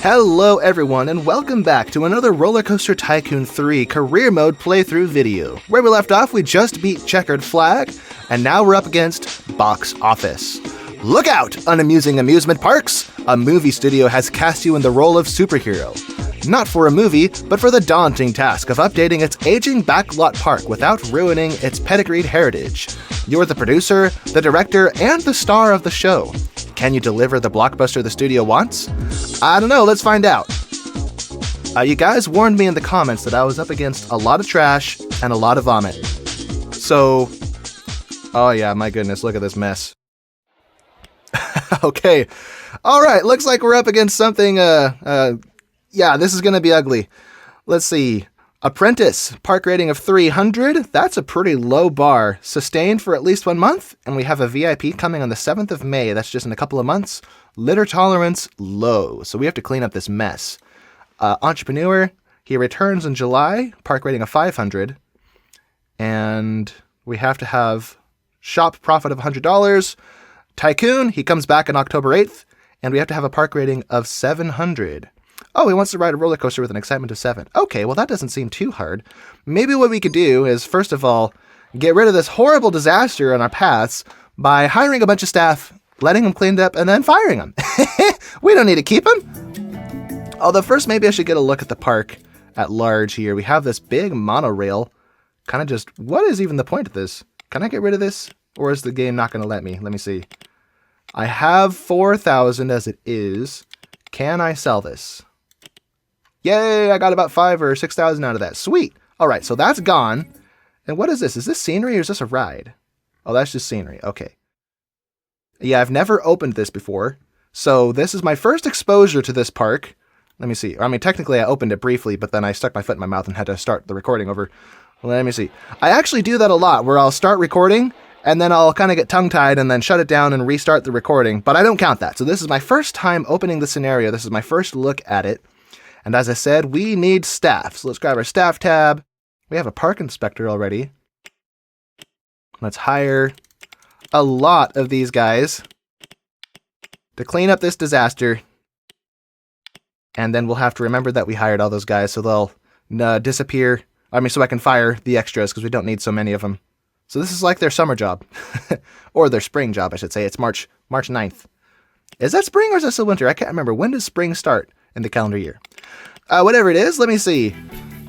Hello everyone, and welcome back to another Roller Coaster Tycoon 3 Career Mode playthrough video. Where we left off, we just beat Checkered Flag, and now we're up against Box Office. Look out, unamusing amusement parks! A movie studio has cast you in the role of superhero. Not for a movie, but for the daunting task of updating its aging backlot park without ruining its pedigreed heritage. You're the producer, the director, and the star of the show. Can you deliver the blockbuster the studio wants? I don't know, let's find out. You guys warned me in the comments that I was up against a lot of trash and a lot of vomit. So, oh yeah, my goodness, look at this mess. Okay, alright, looks like we're up against something, yeah, this is gonna be ugly. Let's see. Apprentice, park rating of 300. That's a pretty low bar. Sustained for at least 1 month, and we have a VIP coming on the 7th of May. That's just in a couple of months. Litter tolerance, low. So we have to clean up this mess. Entrepreneur, he returns in July, park rating of 500. And we have to have shop profit of $100. Tycoon, he comes back on October 8th, and we have to have a park rating of 700. Oh, he wants to ride a roller coaster with an excitement of 7. Okay, well that doesn't seem too hard. Maybe what we could do is, first of all, get rid of this horrible disaster on our paths by hiring a bunch of staff, letting them clean it up, and then firing them. We don't need to keep them. Although first, maybe I should get a look at the park at large here. We have this big monorail. Kind of just, what is even the point of this? Can I get rid of this? Or is the game not going to let me? Let me see. I have 4,000 as it is. Can I sell this? Yay, I got about 5,000 or 6,000 out of that. Sweet. All right, so that's gone. And what is this? Is this scenery or is this a ride? Oh, that's just scenery. Okay. Yeah, I've never opened this before. So this is my first exposure to this park. Let me see. I mean, technically I opened it briefly, but then I stuck my foot in my mouth and had to start the recording over. Let me see. I actually do that a lot where I'll start recording and then I'll kind of get tongue-tied and then shut it down and restart the recording. But I don't count that. So this is my first time opening the scenario. This is my first look at it. And as I said, we need staff. So let's grab our staff tab. We have a park inspector already. Let's hire a lot of these guys to clean up this disaster. And then we'll have to remember that we hired all those guys so they'll disappear. I mean, so I can fire the extras because we don't need so many of them. So this is like their summer job. Or their spring job, I should say. It's March 9th. Is that spring or is that still winter? I can't remember. When does spring start in the calendar year? Whatever it is, let me see.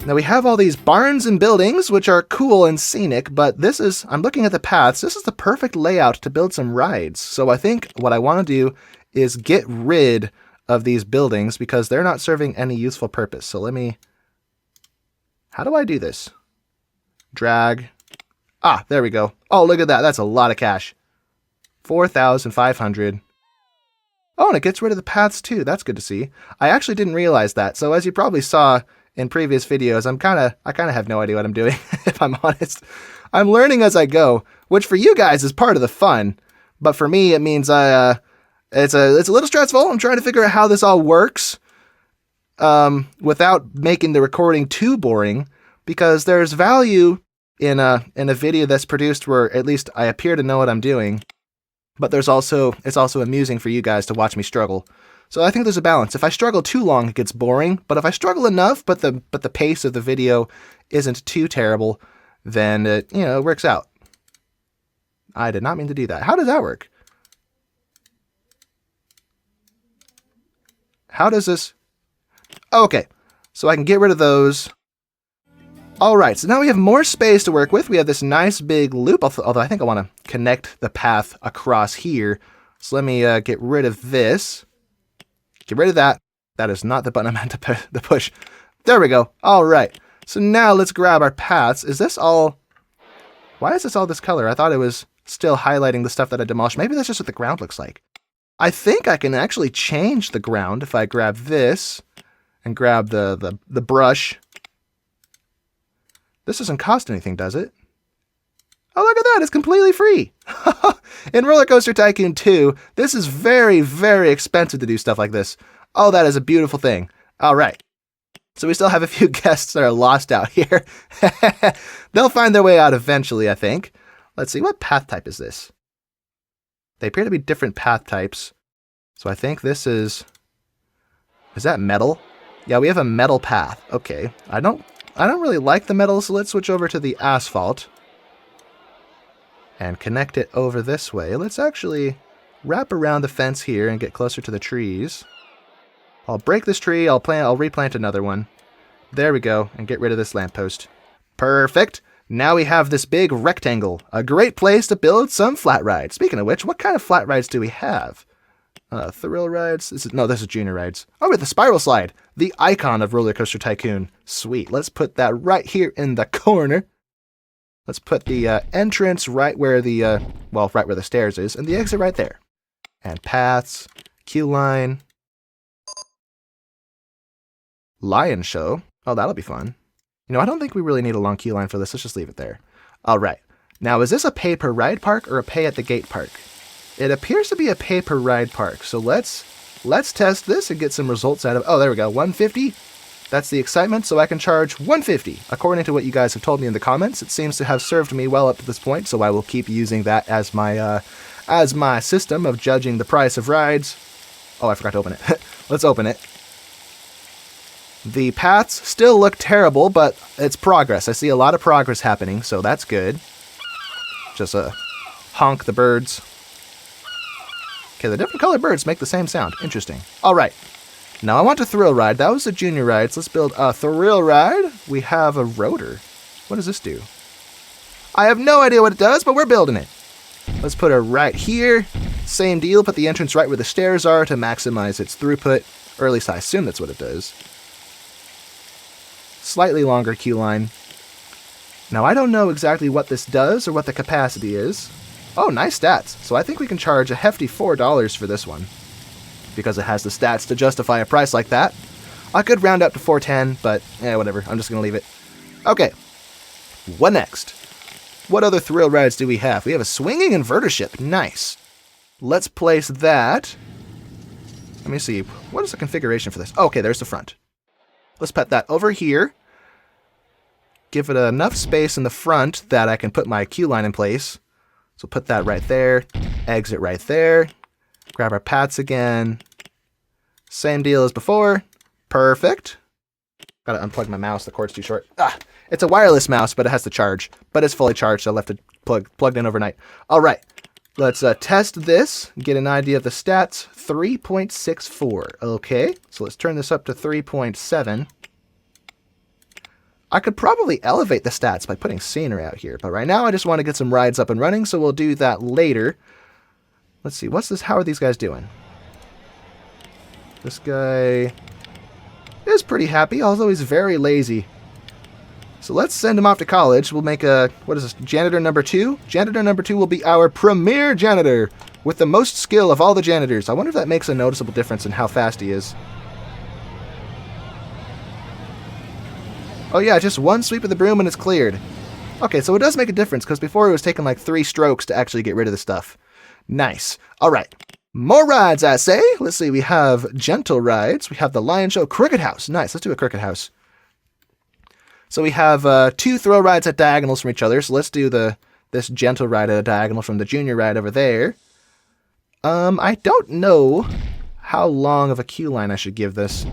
Now we have all these barns and buildings, which are cool and scenic, but this is, I'm looking at the paths, this is the perfect layout to build some rides. So I think what I want to do is get rid of these buildings because they're not serving any useful purpose. So let me, how do I do this? Drag. Ah, there we go. Oh, look at that. That's a lot of cash. 4,500. Oh, and it gets rid of the paths too. That's good to see. I actually didn't realize that. So as you probably saw in previous videos, I kind of have no idea what I'm doing, if I'm honest. I'm learning as I go, which for you guys is part of the fun. But for me, it means it's a little stressful. I'm trying to figure out how this all works without making the recording too boring, because there's value in a video that's produced where at least I appear to know what I'm doing. But it's also amusing for you guys to watch me struggle. So I think there's a balance. If I struggle too long, it gets boring. But if I struggle enough, but the pace of the video isn't too terrible, then it works out. I did not mean to do that. How does that work? How does this? Oh, okay, so I can get rid of those. All right, so now we have more space to work with. We have this nice big loop, although I think I want to connect the path across here. So let me get rid of this. Get rid of that. That is not the button I meant to push. There we go. All right, so now let's grab our paths. Is this all... Why is this all this color? I thought it was still highlighting the stuff that I demolished. Maybe that's just what the ground looks like. I think I can actually change the ground if I grab this and grab the brush. This doesn't cost anything, does it? Oh, look at that. It's completely free. In Roller Coaster Tycoon 2, this is very, very expensive to do stuff like this. Oh, that is a beautiful thing. All right. So we still have a few guests that are lost out here. They'll find their way out eventually, I think. Let's see. What path type is this? They appear to be different path types. So I think this is Is that metal? Yeah, we have a metal path. Okay. I don't really like the metal, so let's switch over to the asphalt. And connect it over this way. Let's actually wrap around the fence here and get closer to the trees. I'll break this tree, I'll replant another one. There we go, and get rid of this lamppost. Perfect! Now we have this big rectangle. A great place to build some flat rides. Speaking of which, what kind of flat rides do we have? Thrill rides? This is junior rides. Oh, with the spiral slide. The icon of Roller Coaster Tycoon. Sweet. Let's put that right here in the corner. Let's put the entrance right where the, right where the stairs is, and the exit right there. And paths, queue line. Lion show. Oh, that'll be fun. You know, I don't think we really need a long queue line for this. Let's just leave it there. All right. Now, is this a pay-per-ride park or a pay-at-the-gate park? It appears to be a pay-per-ride park, so let's test this and get some results out of it. Oh, there we go. 150. That's the excitement, so I can charge 150. According to what you guys have told me in the comments, it seems to have served me well up to this point, so I will keep using that as my system of judging the price of rides. Oh, I forgot to open it. Let's open it. The paths still look terrible, but it's progress. I see a lot of progress happening, so that's good. Just honk the birds. Okay, the different colored birds make the same sound. Interesting. All right. Now I want a thrill ride. That was the junior rides. Let's build a thrill ride. We have a rotor. What does this do? I have no idea what it does, but we're building it. Let's put it right here. Same deal. Put the entrance right where the stairs are to maximize its throughput. Or at least I assume that's what it does. Slightly longer queue line. Now I don't know exactly what this does or what the capacity is. Oh, nice stats. So I think we can charge a hefty $4 for this one. Because it has the stats to justify a price like that. I could round up to 410, but whatever. I'm just going to leave it. Okay. What next? What other thrill rides do we have? We have a swinging inverter ship. Nice. Let's place that. Let me see. What is the configuration for this? Oh, okay, there's the front. Let's put that over here. Give it enough space in the front that I can put my queue line in place. So put that right there. Exit right there. Grab our paths again. Same deal as before. Perfect. Gotta unplug my mouse. The cord's too short. It's a wireless mouse, but it has to charge. But it's fully charged, so I left it plugged in overnight. All right. Let's test this. Get an idea of the stats. 3.64. Okay. So let's turn this up to 3.7. I could probably elevate the stats by putting scenery out here. But right now, I just want to get some rides up and running, so we'll do that later. Let's see, what's this? How are these guys doing? This guy is pretty happy, although he's very lazy. So let's send him off to college. We'll make a, what is this, janitor number 2? Janitor number 2 will be our premier janitor with the most skill of all the janitors. I wonder if that makes a noticeable difference in how fast he is. Oh yeah, just one sweep of the broom and it's cleared. Okay, so it does make a difference, because before it was taking like 3 strokes to actually get rid of the stuff. Nice. All right. More rides, I say. Let's see. We have gentle rides. We have the Lion Show Cricket House. Nice. Let's do a Cricket House. So we have 2 thrill rides at diagonals from each other. So let's do this gentle ride at a diagonal from the junior ride over there. I don't know how long of a queue line I should give this.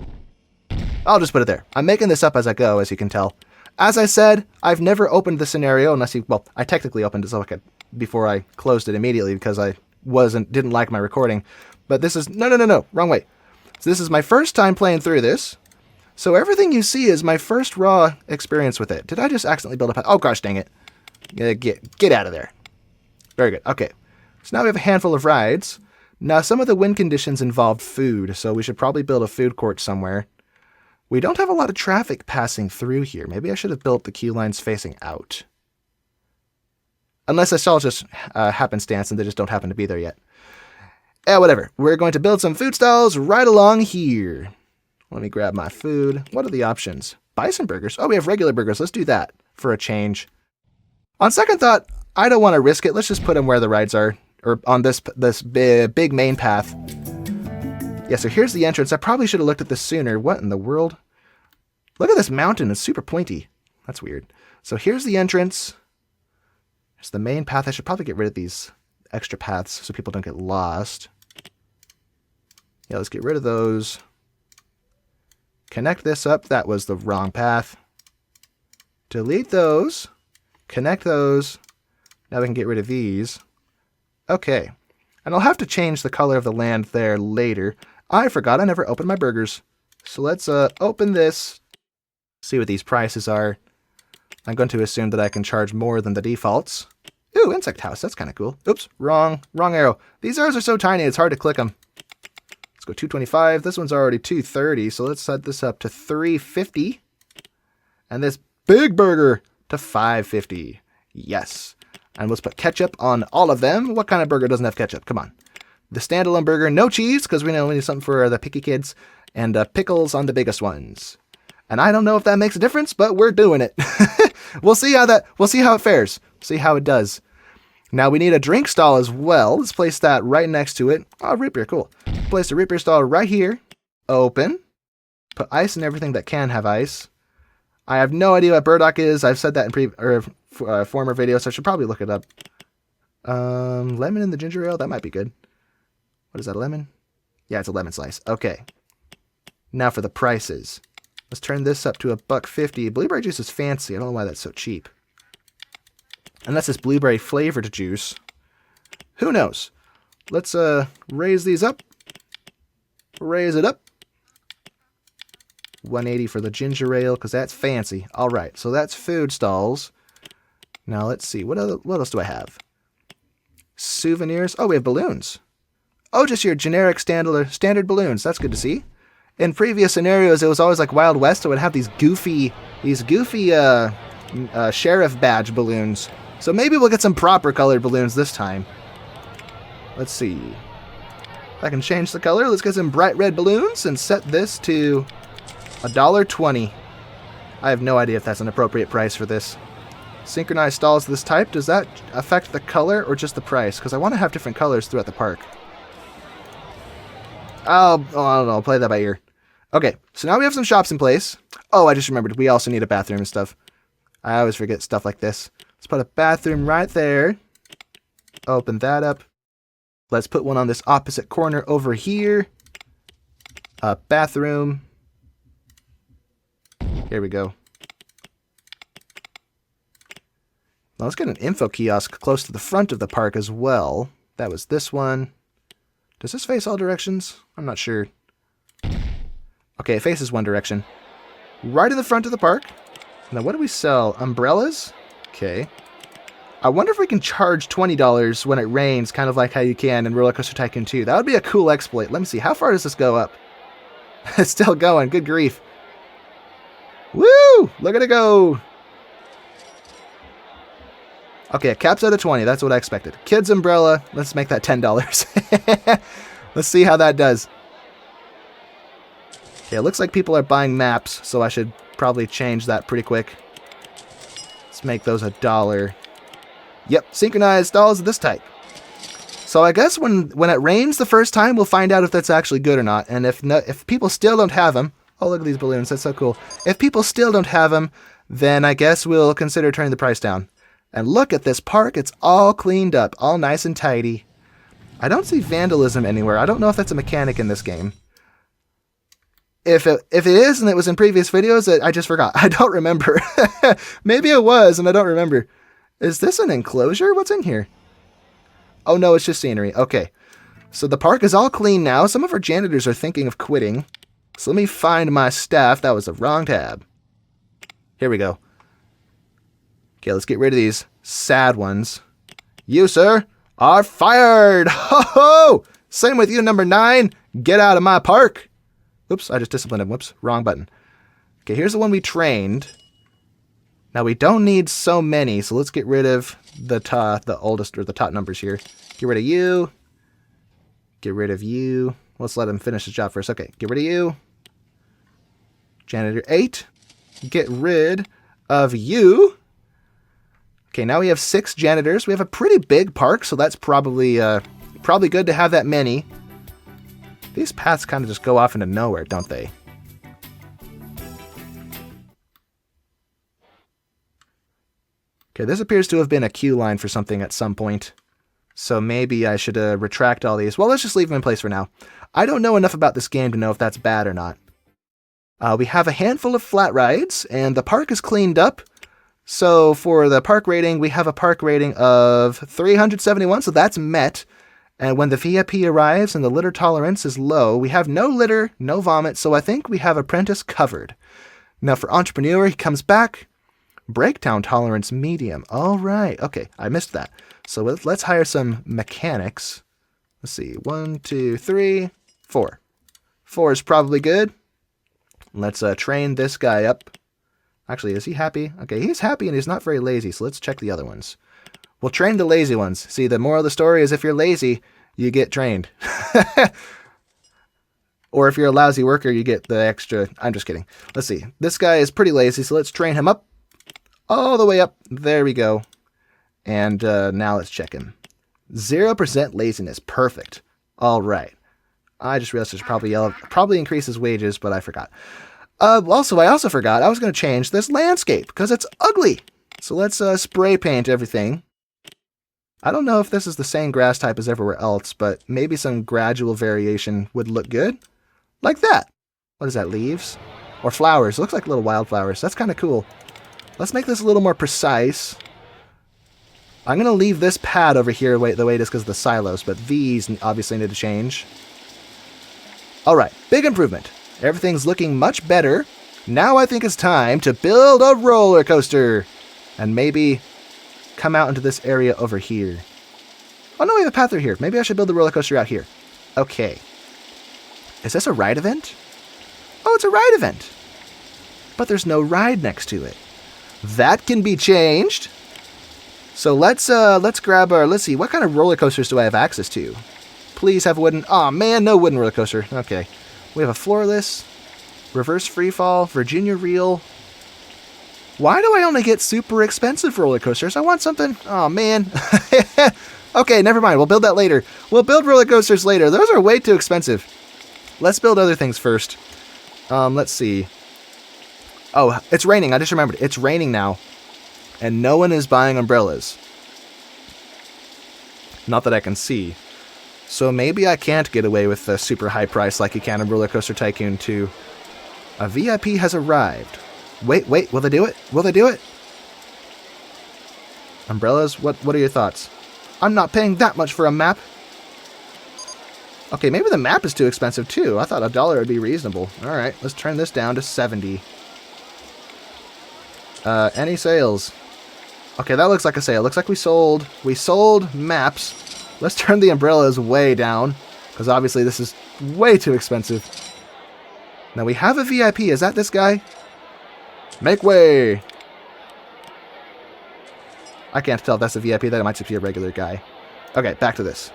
I'll just put it there. I'm making this up as I go, as you can tell. As I said, I've never opened the scenario unless you, well, I technically opened it so I could, before I closed it immediately because I didn't like my recording. But this is, no, wrong way. So this is my first time playing through this. So everything you see is my first raw experience with it. Did I just accidentally build a path? Oh gosh, dang it. Get out of there. Very good. Okay. So now we have a handful of rides. Now some of the win conditions involved food, so we should probably build a food court somewhere. We don't have a lot of traffic passing through here. Maybe I should have built the queue lines facing out. Unless it's all just happenstance and they just don't happen to be there yet. Whatever. We're going to build some food stalls right along here. Let me grab my food. What are the options? Bison burgers. Oh, we have regular burgers. Let's do that for a change. On second thought, I don't want to risk it. Let's just put them where the rides are. Or on this big main path. Yeah, so here's the entrance. I probably should have looked at this sooner. What in the world? Look at this mountain. It's super pointy. That's weird. So here's the entrance. Here's the main path. I should probably get rid of these extra paths so people don't get lost. Yeah, let's get rid of those. Connect this up. That was the wrong path. Delete those. Connect those. Now we can get rid of these. Okay. And I'll have to change the color of the land there later. I forgot I never opened my burgers. So let's open this. See what these prices are. I'm going to assume that I can charge more than the defaults. Ooh, insect house. That's kind of cool. Oops, wrong arrow. These arrows are so tiny, it's hard to click them. Let's go 225. This one's already 230, so let's set this up to 350. And this big burger to 550. Yes. And let's put ketchup on all of them. What kind of burger doesn't have ketchup? Come on. The standalone burger, no cheese, because we know we need something for the picky kids. And pickles on the biggest ones. And I don't know if that makes a difference, but we're doing it. We'll see how it fares. See how it does. Now we need a drink stall as well. Let's place that right next to it. Oh, root beer, cool. Place the root beer stall right here. Open. Put ice in everything that can have ice. I have no idea what burdock is. I've said that in former videos, so I should probably look it up. Lemon in the ginger ale, that might be good. What is that, a lemon? Yeah, it's a lemon slice. Okay. Now for the prices. Let's turn this up to $1.50. Blueberry juice is fancy. I don't know why that's so cheap. And that's this blueberry flavored juice. Who knows? Let's raise these up. Raise it up. 180 for the ginger ale, because that's fancy. All right, so that's food stalls. Now let's see. What else do I have? Souvenirs. Oh, we have balloons. Oh, just your generic standard balloons. That's good to see. In previous scenarios, it was always like Wild West. It would have these goofy sheriff badge balloons. So maybe we'll get some proper colored balloons this time. Let's see. If I can change the color, let's get some bright red balloons and set this to $1.20. I have no idea if that's an appropriate price for this. Synchronized stalls of this type, does that affect the color or just the price? Because I want to have different colors throughout the park. I don't know, I'll play that by ear. Okay, so now we have some shops in place. Oh, I just remembered, we also need a bathroom and stuff. I always forget stuff like this. Let's put a bathroom right there. Open that up. Let's put one on this opposite corner over here. A bathroom. Here we go. Now let's get an info kiosk close to the front of the park as well. That was this one. Does this face all directions? I'm not sure. Okay, it faces one direction. Right in the front of the park. Now, what do we sell? Umbrellas? Okay. I wonder if we can charge $20 when it rains, kind of like how you can in Roller Coaster Tycoon 2. That would be a cool exploit. Let me see. How far does this go up? It's still going. Good grief. Woo! Look at it go! Okay, it caps out at 20. That's what I expected. Kids umbrella. Let's make that $10. Let's see how that does. Okay, it looks like people are buying maps, so I should probably change that pretty quick. Let's make those $1. Yep, synchronized stalls of this type. So I guess when it rains the first time, we'll find out if that's actually good or not. And if people still don't have them... Oh, look at these balloons. That's so cool. If people still don't have them, then I guess we'll consider turning the price down. And look at this park. It's all cleaned up, all nice and tidy. I don't see vandalism anywhere. I don't know if that's a mechanic in this game. If it is, and it was in previous videos, I just forgot. I don't remember. Maybe it was, and I don't remember. Is this an enclosure? What's in here? Oh, no, it's just scenery. Okay. So the park is all clean now. Some of our janitors are thinking of quitting. So let me find my staff. That was the wrong tab. Here we go. Okay, let's get rid of these sad ones. You, sir, are fired! Ho ho! Same with you, number 9. Get out of my park. Oops, I just disciplined him. Whoops, wrong button. Okay, here's the one we trained. Now we don't need so many, so let's get rid of the oldest or the top numbers here. Get rid of you. Get rid of you. Let's let him finish his job first. Okay, get rid of you. Janitor 8. Get rid of you. Okay, now we have 6 janitors. We have a pretty big park, so that's probably good to have that many. These paths kind of just go off into nowhere, don't they? Okay, this appears to have been a queue line for something at some point. So maybe I should retract all these. Well, let's just leave them in place for now. I don't know enough about this game to know if that's bad or not. We have a handful of flat rides, and the park is cleaned up. So for the park rating, we have a park rating of 371, so that's met. And when the VIP arrives and the litter tolerance is low, we have no litter, no vomit, so I think we have Apprentice covered. Now for Entrepreneur, he comes back. Breakdown tolerance medium. All right. Okay, I missed that. So let's hire some mechanics. Let's see. 1, 2, 3, 4. 4 is probably good. Let's train this guy up. Actually, is he happy? Okay, he's happy and he's not very lazy, so let's check the other ones. We'll train the lazy ones. See, the moral of the story is if you're lazy, you get trained. Or if you're a lousy worker, you get the extra. I'm just kidding. Let's see. This guy is pretty lazy, so let's train him up. All the way up. There we go. And now let's check him. 0% laziness. Perfect. All right. I just realized there's probably increase his wages, but I forgot. I also forgot I was going to change this landscape because it's ugly. So let's spray paint everything. I don't know if this is the same grass type as everywhere else, but maybe some gradual variation would look good. Like that. What is that, leaves? Or flowers. It looks like little wildflowers. That's kind of cool. Let's make this a little more precise. I'm going to leave this pad over here the way it is because of the silos, but these obviously need to change. All right, big improvement. Everything's looking much better. Now I think it's time to build a roller coaster. And maybe come out into this area over here. Oh no, we have a path through here. Maybe I should build the roller coaster out here. Okay. Is this a ride event? Oh, it's a ride event. But there's no ride next to it. That can be changed. So let's grab our, let's see, what kind of roller coasters do I have access to? Please have wooden, oh man, no wooden roller coaster. Okay. We have a floorless, reverse freefall, Virginia reel. Why do I only get super expensive roller coasters? I want something, oh man. Okay, never mind, we'll build that later. We'll build roller coasters later. Those are way too expensive. Let's build other things first. Let's see. Oh, it's raining. I just remembered. It's raining now. And no one is buying umbrellas. Not that I can see. So maybe I can't get away with a super high price like you can in Roller Coaster Tycoon 2. A VIP has arrived. Wait, will they do it? Will they do it? Umbrellas? What are your thoughts? I'm not paying that much for a map. Okay, maybe the map is too expensive too. I thought $1 would be reasonable. Alright, let's turn this down to 70. Any sales? Okay, that looks like a sale. Looks like we sold maps. Let's turn the umbrellas way down, because obviously this is way too expensive. Now we have a VIP. Is that this guy? Make way! I can't tell if that's a VIP. That might just be a regular guy. Okay, back to this.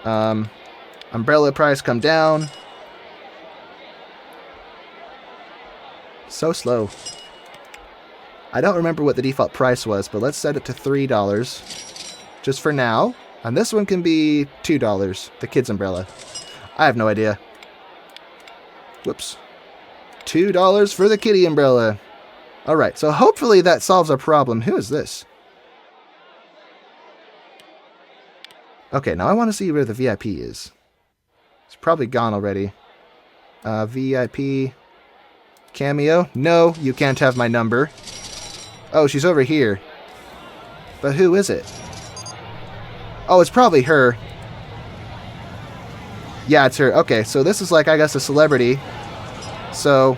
Umbrella price come down. So slow. I don't remember what the default price was, but let's set it to $3 just for now. And this one can be $2, the kids umbrella. I have no idea. Whoops. $2 for the kitty umbrella. All right, so hopefully that solves our problem. Who is this? Okay, now I want to see where the VIP is. It's probably gone already. VIP. Cami O? No, you can't have my number. Oh, she's over here. But who is it? Oh, it's probably her. Yeah, it's her. Okay, so this is like, I guess, a celebrity. So,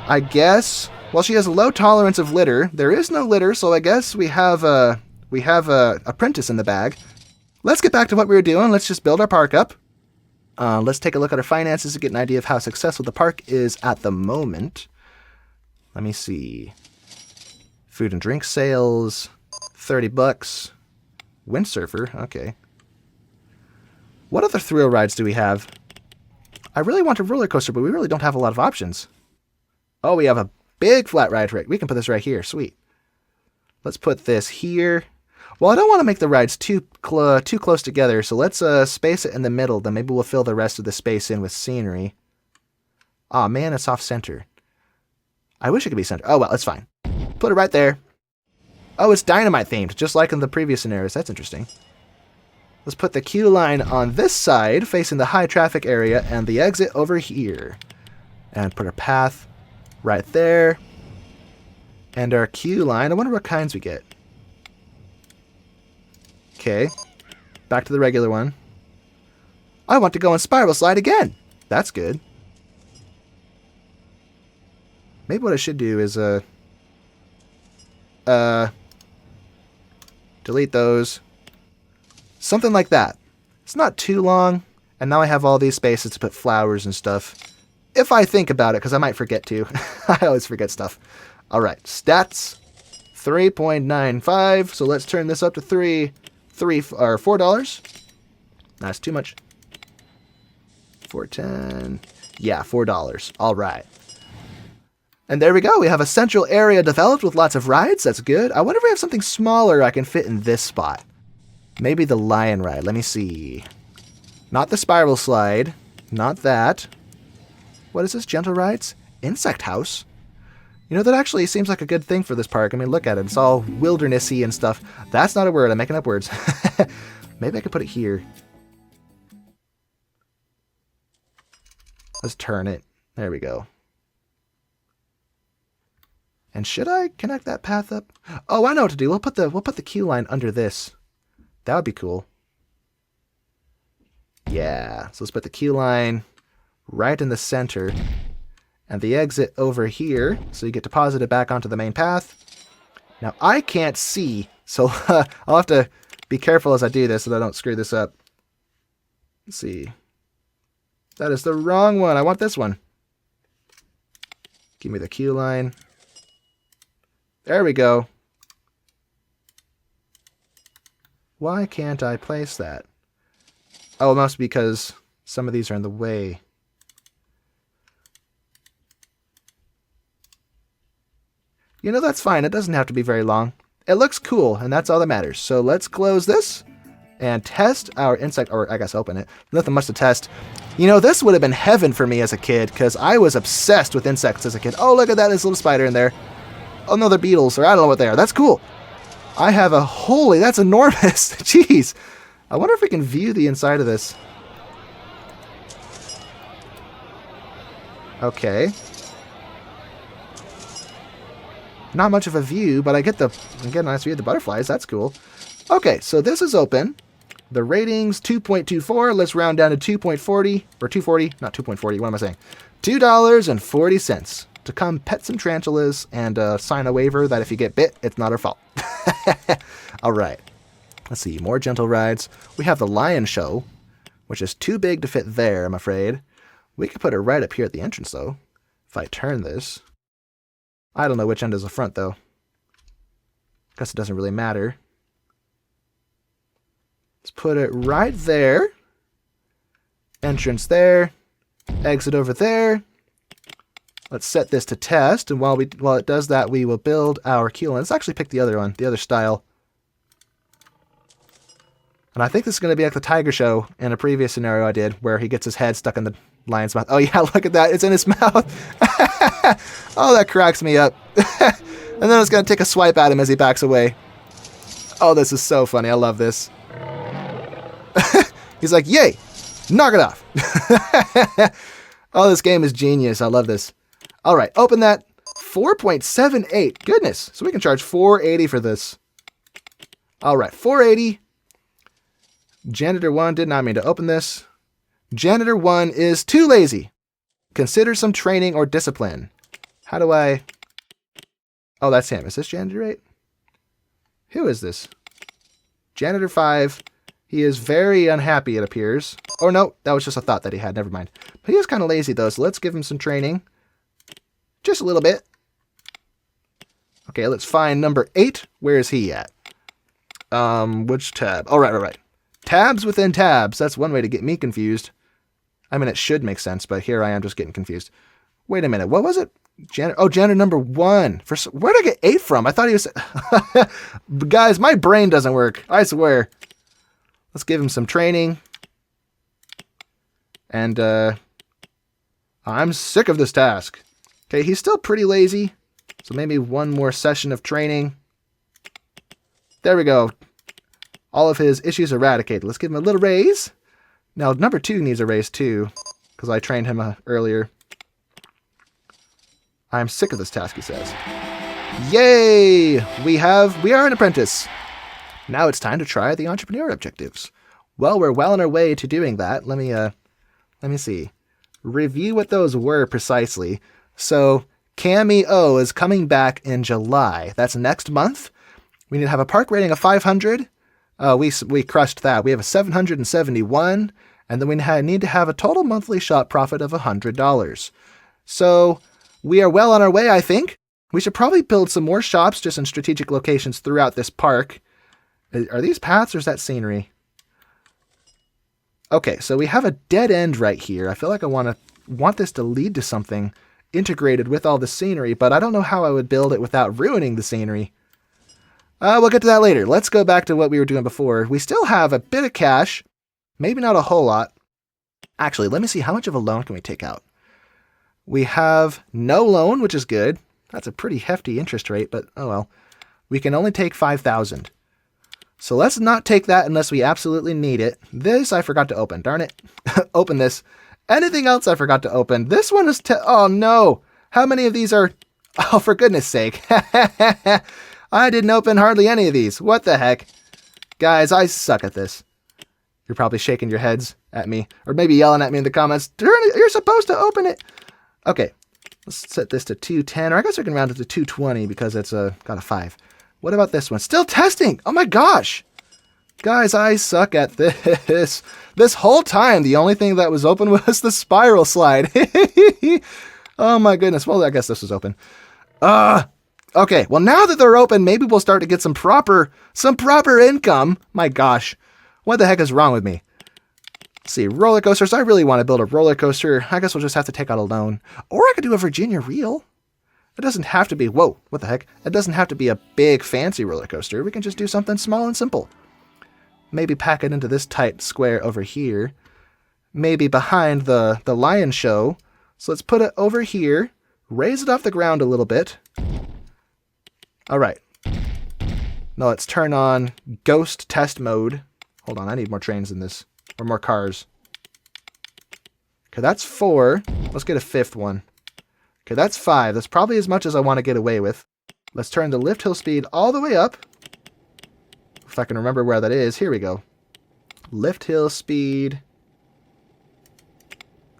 I guess... Well, she has a low tolerance of litter. There is no litter, so I guess we have a Apprentice in the bag. Let's get back to what we were doing. Let's just build our park up. Let's take a look at our finances to get an idea of how successful the park is at the moment. Let me see. Food and drink sales, $30. Windsurfer, okay. What other thrill rides do we have? I really want a roller coaster, but we really don't have a lot of options. Oh, we have a big flat ride. We can put this right here. Sweet. Let's put this here. Well, I don't want to make the rides too close together, so let's space it in the middle. Then maybe we'll fill the rest of the space in with scenery. Aw, man, it's off center. I wish it could be center. Oh, well, it's fine. Put it right there. Oh, it's dynamite themed, just like in the previous scenarios. That's interesting. Let's put the queue line on this side, facing the high traffic area, and the exit over here. And put a path right there. And our queue line. I wonder what kinds we get. Okay. Back to the regular one. I want to go on Spiral Slide again. That's good. Maybe what I should do is delete those. Something like that. It's not too long. And now I have all these spaces to put flowers and stuff. If I think about it, because I might forget to. I always forget stuff. All right, stats, 3.95. So let's turn this up to $4. That's too much. 4.10. Yeah, $4. All right. And there we go. We have a central area developed with lots of rides. That's good. I wonder if we have something smaller I can fit in this spot. Maybe the lion ride. Let me see. Not the spiral slide. Not that. What is this? Gentle rides? Insect house? You know, that actually seems like a good thing for this park. I mean, look at it. It's all wildernessy and stuff. That's not a word. I'm making up words. Maybe I could put it here. Let's turn it. There we go. And should I connect that path up? Oh, I know what to do. We'll put the queue line under this. That would be cool. Yeah. So let's put the queue line right in the center. And the exit over here, so you get deposited back onto the main path. Now, I can't see, so I'll have to be careful as I do this so that I don't screw this up. Let's see. That is the wrong one. I want this one. Give me the queue line. There we go. Why can't I place that? Oh, it must be because some of these are in the way. You know, that's fine. It doesn't have to be very long. It looks cool, and that's all that matters. So let's close this and test our insect, or I guess open it. Nothing much to test. You know, this would have been heaven for me as a kid, because I was obsessed with insects as a kid. Oh, look at that. There's a little spider in there. Oh, no, they're beetles, or I don't know what they are. That's cool. I have a, holy, that's enormous. Jeez. I wonder if we can view the inside of this. Okay. Not much of a view, but I get a nice view of the butterflies. That's cool. Okay, so this is open. The rating's 2.24. Let's round down to 2.40, or 240, not 2.40. What am I saying? $2.40 to come pet some tarantulas and sign a waiver that if you get bit, it's not our fault. All right. Let's see, more gentle rides. We have the lion show, which is too big to fit there, I'm afraid. We could put it right up here at the entrance, though. If I turn this. I don't know which end is the front, though. Guess it doesn't really matter. Let's put it right there. Entrance there. Exit over there. Let's set this to test, and while it does that, we will build our queue line. Let's actually pick the other one, the other style. And I think this is going to be like the tiger show in a previous scenario I did, where he gets his head stuck in the lion's mouth. Oh yeah, look at that. It's in his mouth. Oh, that cracks me up. And then it's going to take a swipe at him as he backs away. Oh, this is so funny. I love this. He's like, yay, knock it off. Oh, this game is genius. I love this. All right, open that. 4.78. Goodness. So we can charge $4.80 for this. All right, $4.80. Janitor 1 did not mean to open this. Janitor 1 is too lazy. Consider some training or discipline. How do I... Oh, that's him. Is this Janitor 8? Who is this? Janitor 5. He is very unhappy, it appears. Oh, no. That was just a thought that he had. Never mind. But he is kind of lazy, though, so let's give him some training. Just a little bit. Okay, let's find number 8. Where is he at? Which tab? Oh, right. Tabs within tabs. That's one way to get me confused. I mean, it should make sense, but here I am just getting confused. Wait a minute. What was it? Janitor number 1. Where did I get 8 from? I thought he was... Guys, my brain doesn't work. I swear. Let's give him some training. And, I'm sick of this task. Okay, he's still pretty lazy. So maybe one more session of training. There we go. All of his issues eradicated. Let's give him a little raise. Now, number 2 needs a raise too, because I trained him earlier. I'm sick of this task, he says. Yay! We are an apprentice. Now it's time to try the entrepreneur objectives. Well, we're well on our way to doing that. Let me see. Review what those were precisely. So, Cami O is coming back in July. That's next month. We need to have a park rating of 500. We crushed that. We have a 771. And then we need to have a total monthly shop profit of $100. So, we are well on our way, I think. We should probably build some more shops just in strategic locations throughout this park. Are these paths or is that scenery? Okay, so we have a dead end right here. I feel like I want this to lead to something integrated with all the scenery, but I don't know how I would build it without ruining the scenery. We'll get to that later. Let's go back to what we were doing before. We still have a bit of cash. Maybe not a whole lot. Actually, let me see. How much of a loan can we take out? We have no loan, which is good. That's a pretty hefty interest rate, but oh well. We can only take 5,000. So let's not take that unless we absolutely need it. This I forgot to open. Darn it. Open this. Anything else I forgot to open? This one is... oh, no. How many of these are... oh, for goodness sake. I didn't open hardly any of these. What the heck? Guys, I suck at this. You're probably shaking your heads at me. Or maybe yelling at me in the comments. You're supposed to open it. Okay. Let's set this to 210. Or I guess we can round it to 220 because it's got a 5. What about this one? Still testing! Oh my gosh! Guys, I suck at this. This whole time, the only thing that was open was the spiral slide. Oh my goodness. Well, I guess this was open. Okay, well now that they're open, maybe we'll start to get some proper income. My gosh. What the heck is wrong with me? Let's see, roller coasters. I really want to build a roller coaster. I guess we'll just have to take out a loan. Or I could do a Virginia reel. It doesn't have to be, whoa, what the heck? It doesn't have to be a big fancy roller coaster. We can just do something small and simple. Maybe pack it into this tight square over here. Maybe behind the lion show. So let's put it over here. Raise it off the ground a little bit. All right. Now let's turn on ghost test mode. Hold on, I need more trains than this. Or more cars. Okay, that's 4. Let's get a 5th one. Okay, that's 5. That's probably as much as I want to get away with. Let's turn the lift hill speed all the way up. If I can remember where that is. Here we go. Lift hill speed.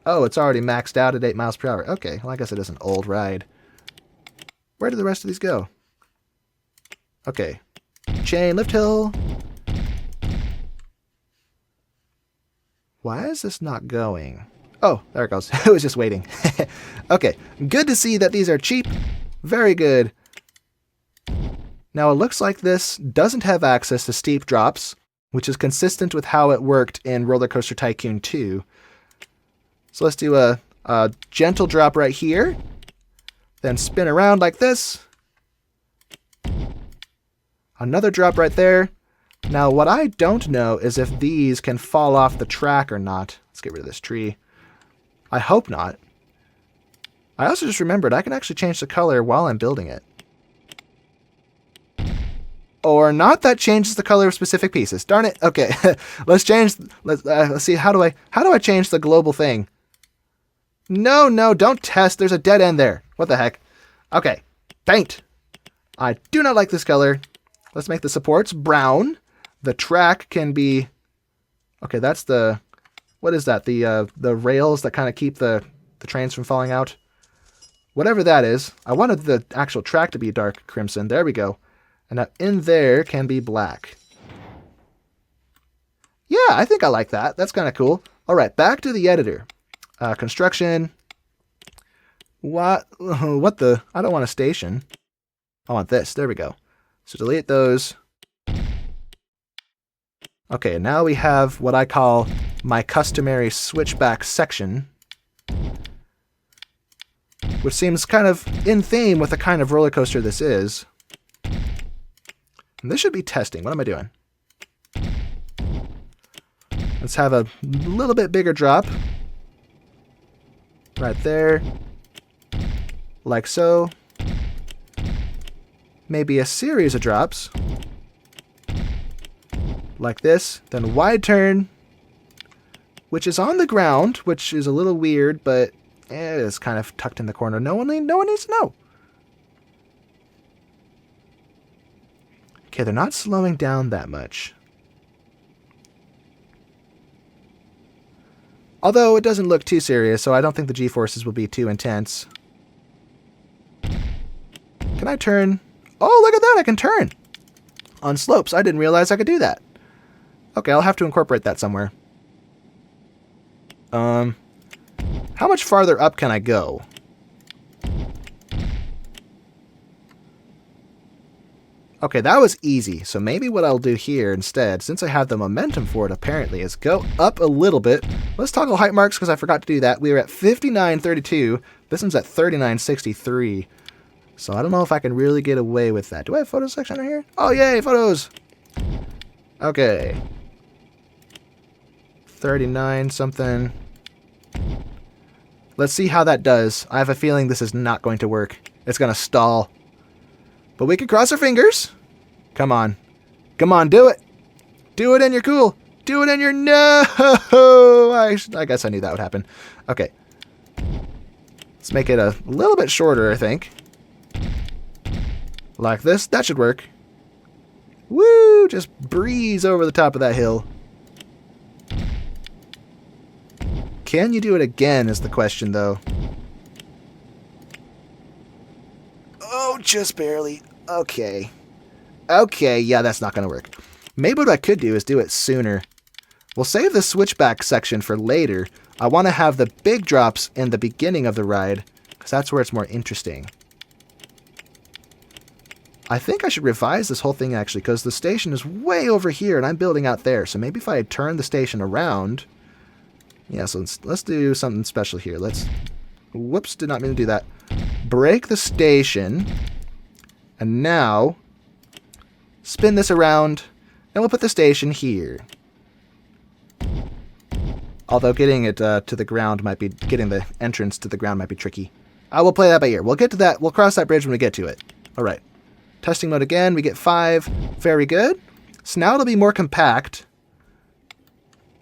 Oh, it's already maxed out at 8 miles per hour. Okay, well, I guess it is an old ride. Where did the rest of these go? Okay. Chain lift hill. Why is this not going? Oh, there it goes. It was just waiting. Okay, good to see that these are cheap. Very good. Now it looks like this doesn't have access to steep drops, which is consistent with how it worked in Roller Coaster Tycoon 2. So let's do a gentle drop right here. Then spin around like this. Another drop right there. Now what I don't know is if these can fall off the track or not. Let's get rid of this tree. I hope not. I also just remembered I can actually change the color while I'm building it. Or not. That changes the color of specific pieces. Darn it. Okay, let's change. Let's see. How do I change the global thing? No, don't test. There's a dead end there. What the heck? Okay, paint. I do not like this color. Let's make the supports brown. The track can be. Okay, that's the. What is that? The rails that kind of keep the trains from falling out. Whatever that is. I wanted the actual track to be dark crimson. There we go. And now in there can be black. Yeah, I think I like that. That's kind of cool. All right, back to the editor. Construction. What the? I don't want a station. I want this. There we go. So delete those. Okay, now we have what I call my customary switchback section, which seems kind of in theme with the kind of roller coaster this is. And this should be testing. What am I doing? Let's have a little bit bigger drop. Right there. Like so. Maybe a series of drops. Like this. Then wide turn. Which is on the ground, which is a little weird, but It is kind of tucked in the corner. No one needs to know. Okay, they're not slowing down that much. Although it doesn't look too serious, so I don't think the G-forces will be too intense. Can I turn? Oh, look at that! I can turn! On slopes. I didn't realize I could do that. Okay, I'll have to incorporate that somewhere. How much farther up can I go? Okay, that was easy. So maybe what I'll do here instead, since I have the momentum for it apparently, is go up a little bit. Let's toggle height marks because I forgot to do that. We were at 59.32. This one's at 39.63. So I don't know if I can really get away with that. Do I have photo section on here? Oh, yay, photos! Okay. 39 something. Let's see how that does. I have a feeling this is not going to work. It's going to stall. But we can cross our fingers. Come on. Come on, do it. Do it and you're cool. Do it and you're no. I guess I knew that would happen. Okay. Let's make it a little bit shorter, I think. Like this. That should work. Woo! Just breeze over the top of that hill. Can you do it again is the question, though. Oh, just barely. Okay. Okay, yeah, that's not going to work. Maybe what I could do is do it sooner. We'll save the switchback section for later. I want to have the big drops in the beginning of the ride, because that's where it's more interesting. I think I should revise this whole thing, actually, because the station is way over here, and I'm building out there. So maybe if I turn the station around... Yeah, so let's do something special here. Let's... Whoops, did not mean to do that. Break the station. And now... Spin this around. And we'll put the station here. Although getting it to the ground might be... Getting the entrance to the ground might be tricky. I will play that by ear. We'll get to that. We'll cross that bridge when we get to it. Alright. Testing mode again. We get 5. Very good. So now it'll be more compact.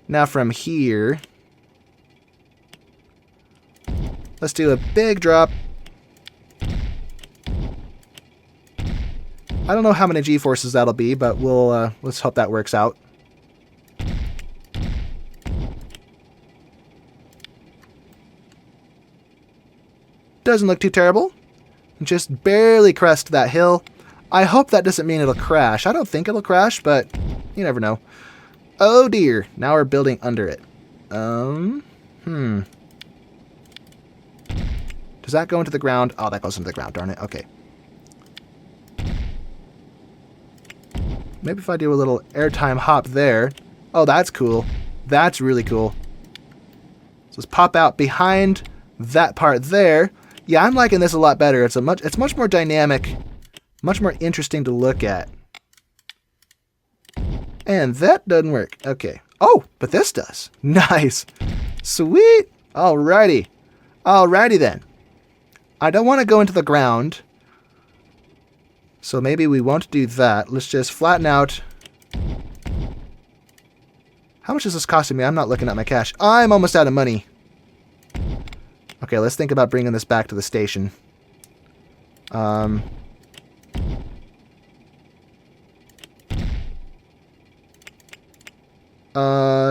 Now from here... Let's do a big drop. I don't know how many G-forces that'll be, but we'll let's hope that works out. Doesn't look too terrible. Just barely crest that hill. I hope that doesn't mean it'll crash. I don't think it'll crash, but you never know. Oh dear. Now we're building under it. Does that go into the ground? Oh, that goes into the ground, darn it. Okay. Maybe if I do a little airtime hop there. Oh, that's cool. That's really cool. So let's pop out behind that part there. Yeah, I'm liking this a lot better. It's much more dynamic, much more interesting to look at. And that doesn't work. Okay. Oh, but this does. Nice. Sweet. Alrighty. Alrighty then. I don't want to go into the ground. So maybe we won't do that. Let's just flatten out. How much is this costing me? I'm not looking at my cash. I'm almost out of money. Okay, let's think about bringing this back to the station.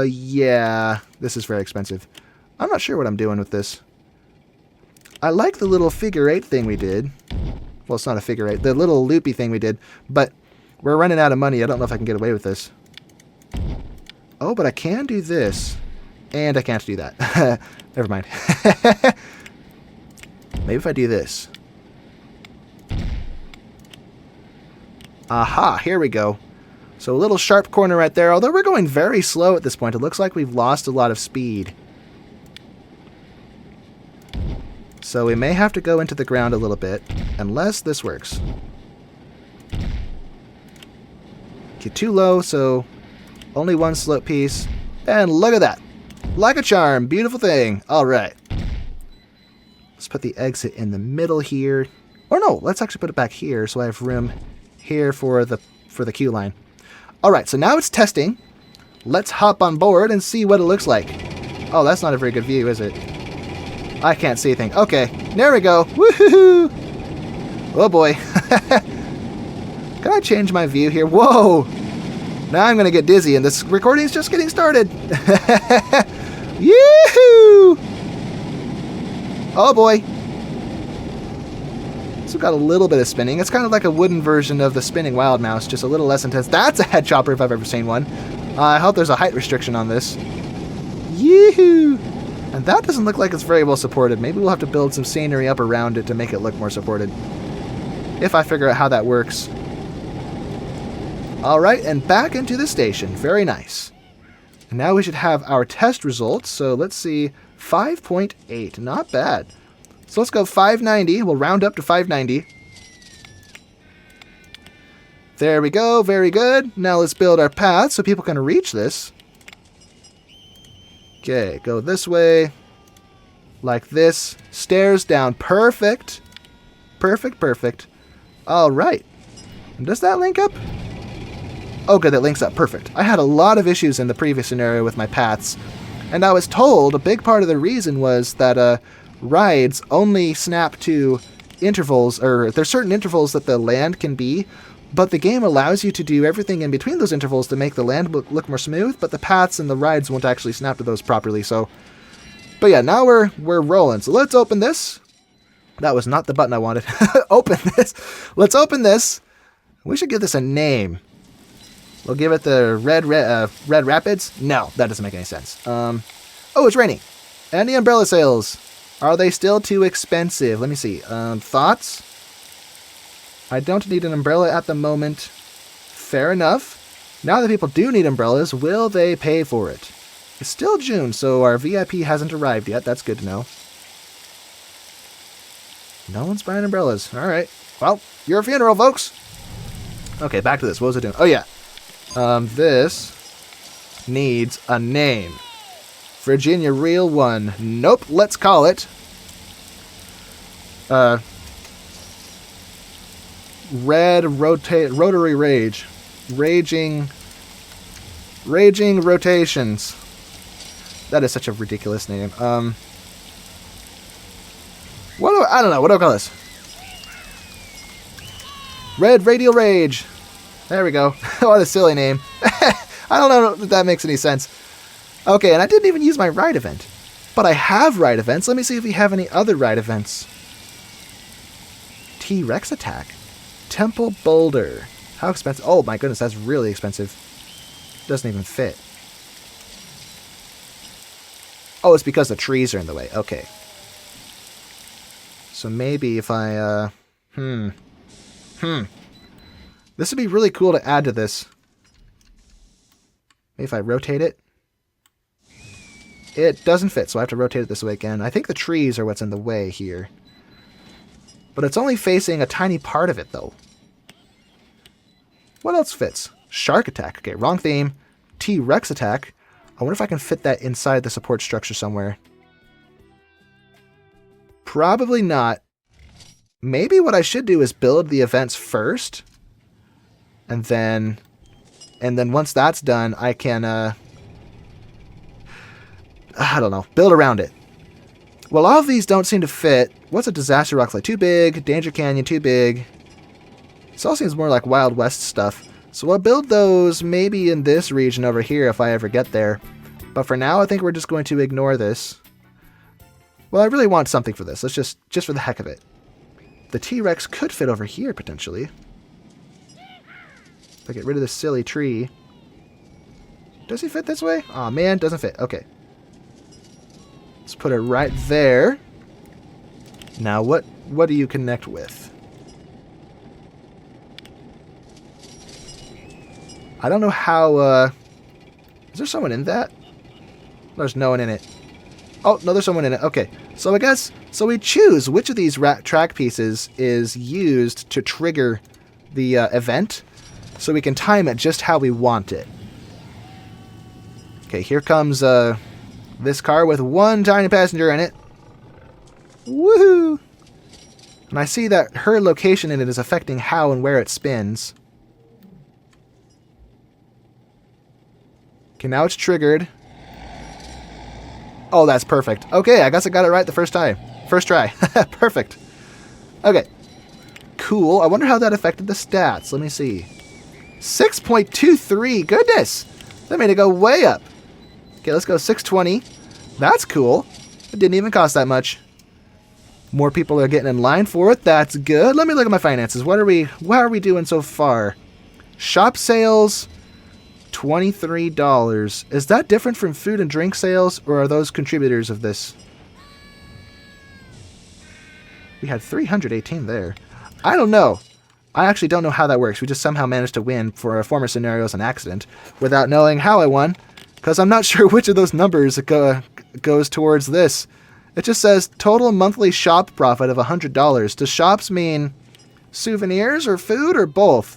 Yeah. This is very expensive. I'm not sure what I'm doing with this. I like the little figure 8 thing we did. Well, it's not a figure 8. The little loopy thing we did. But we're running out of money. I don't know if I can get away with this. Oh, but I can do this. And I can't do that. Never mind. Maybe if I do this. Aha, here we go. So a little sharp corner right there. Although we're going very slow at this point. It looks like we've lost a lot of speed. So we may have to go into the ground a little bit, unless this works. Get too low, so only one slope piece. And look at that. Like a charm. Beautiful thing. All right. Let's put the exit in the middle here. Or no, let's actually put it back here so I have room here for the queue line. All right, so now it's testing. Let's hop on board and see what it looks like. Oh, that's not a very good view, is it? I can't see anything. Okay, there we go. Woohoo! Oh boy. Can I change my view here? Whoa! Now I'm gonna get dizzy, and this recording is just getting started. Yoo-hoo! Oh boy. So we've got a little bit of spinning. It's kind of like a wooden version of the spinning Wild Mouse, just a little less intense. That's a head chopper if I've ever seen one. I hope there's a height restriction on this. Yoo-hoo! And that doesn't look like it's very well supported. Maybe we'll have to build some scenery up around it to make it look more supported. If I figure out how that works. Alright, and back into the station. Very nice. And now we should have our test results. So let's see. 5.8. Not bad. So let's go 590. We'll round up to 590. There we go. Very good. Now let's build our path so people can reach this. Okay, go this way. Like this. Stairs down. Perfect. Perfect, perfect. Alright. And does that link up? Oh, good, that links up. Perfect. I had a lot of issues in the previous scenario with my paths. And I was told a big part of the reason was that rides only snap to intervals, or there's certain intervals that the land can be, but the game allows you to do everything in between those intervals to make the land look more smooth, but the paths and the rides won't actually snap to those properly, so... But yeah, now we're rolling. So let's open this. That was not the button I wanted. Open this. Let's open this. We should give this a name. We'll give it the Red Rapids? No, that doesn't make any sense. Oh, it's raining. And the umbrella sales. Are they still too expensive? Let me see. Thoughts? I don't need an umbrella at the moment. Fair enough. Now that people do need umbrellas, will they pay for it? It's still June, so our VIP hasn't arrived yet. That's good to know. No one's buying umbrellas. All right. Well, your funeral, folks. Okay, back to this. What was I doing? Oh, yeah. This needs a name. Virginia Real 1. Nope, let's call it Red Rotary Rage. Raging Rotations. That is such a ridiculous name. I don't know. What do I call this? Red Radial Rage. There we go. What a silly name. I don't know if that makes any sense. Okay, and I didn't even use my ride event. But I have ride events. Let me see if we have any other ride events. T-Rex Attack. Temple Boulder. How expensive? Oh my goodness, that's really expensive. Doesn't even fit. Oh, it's because the trees are in the way. Okay. So maybe if I, This would be really cool to add to this. Maybe if I rotate it. It doesn't fit, so I have to rotate it this way again. I think the trees are what's in the way here. But it's only facing a tiny part of it, though. What else fits? Shark Attack. Okay, wrong theme. T-Rex Attack. I wonder if I can fit that inside the support structure somewhere. Probably not. Maybe what I should do is build the events first. And then once that's done, I can, I don't know, build around it. Well, all of these don't seem to fit. What's a Disaster Rock Slide? Too big. Danger Canyon, too big. This all seems more like Wild West stuff. So I'll build those maybe in this region over here if I ever get there. But for now, I think we're just going to ignore this. Well, I really want something for this. Let's just for the heck of it. The T-Rex could fit over here, potentially. If I get rid of this silly tree. Does he fit this way? Aw, man, doesn't fit. Okay. Let's put it right there. Now, what do you connect with? I don't know how, is there someone in that? There's no one in it. Oh, no, there's someone in it. Okay. So I guess, so we choose which of these track pieces is used to trigger the event, so we can time it just how we want it. Okay, here comes this car with one tiny passenger in it. Woohoo! And I see that her location in it is affecting how and where it spins. Okay, now it's triggered. Oh, that's perfect. Okay, I guess I got it right the first time. First try. Perfect. Okay. Cool. I wonder how that affected the stats. Let me see. 6.23. Goodness. That made it go way up. Okay, let's go 620. That's cool. It didn't even cost that much. More people are getting in line for it. That's good. Let me look at my finances. What are we doing so far? Shop sales, $23. Is that different from food and drink sales, or are those contributors of this? We had 318 there. I don't know. I actually don't know how that works. We just somehow managed to win for a former scenario as an accident without knowing how I won, because I'm not sure which of those numbers goes towards this. It just says total monthly shop profit of $100. Does shops mean souvenirs or food or both?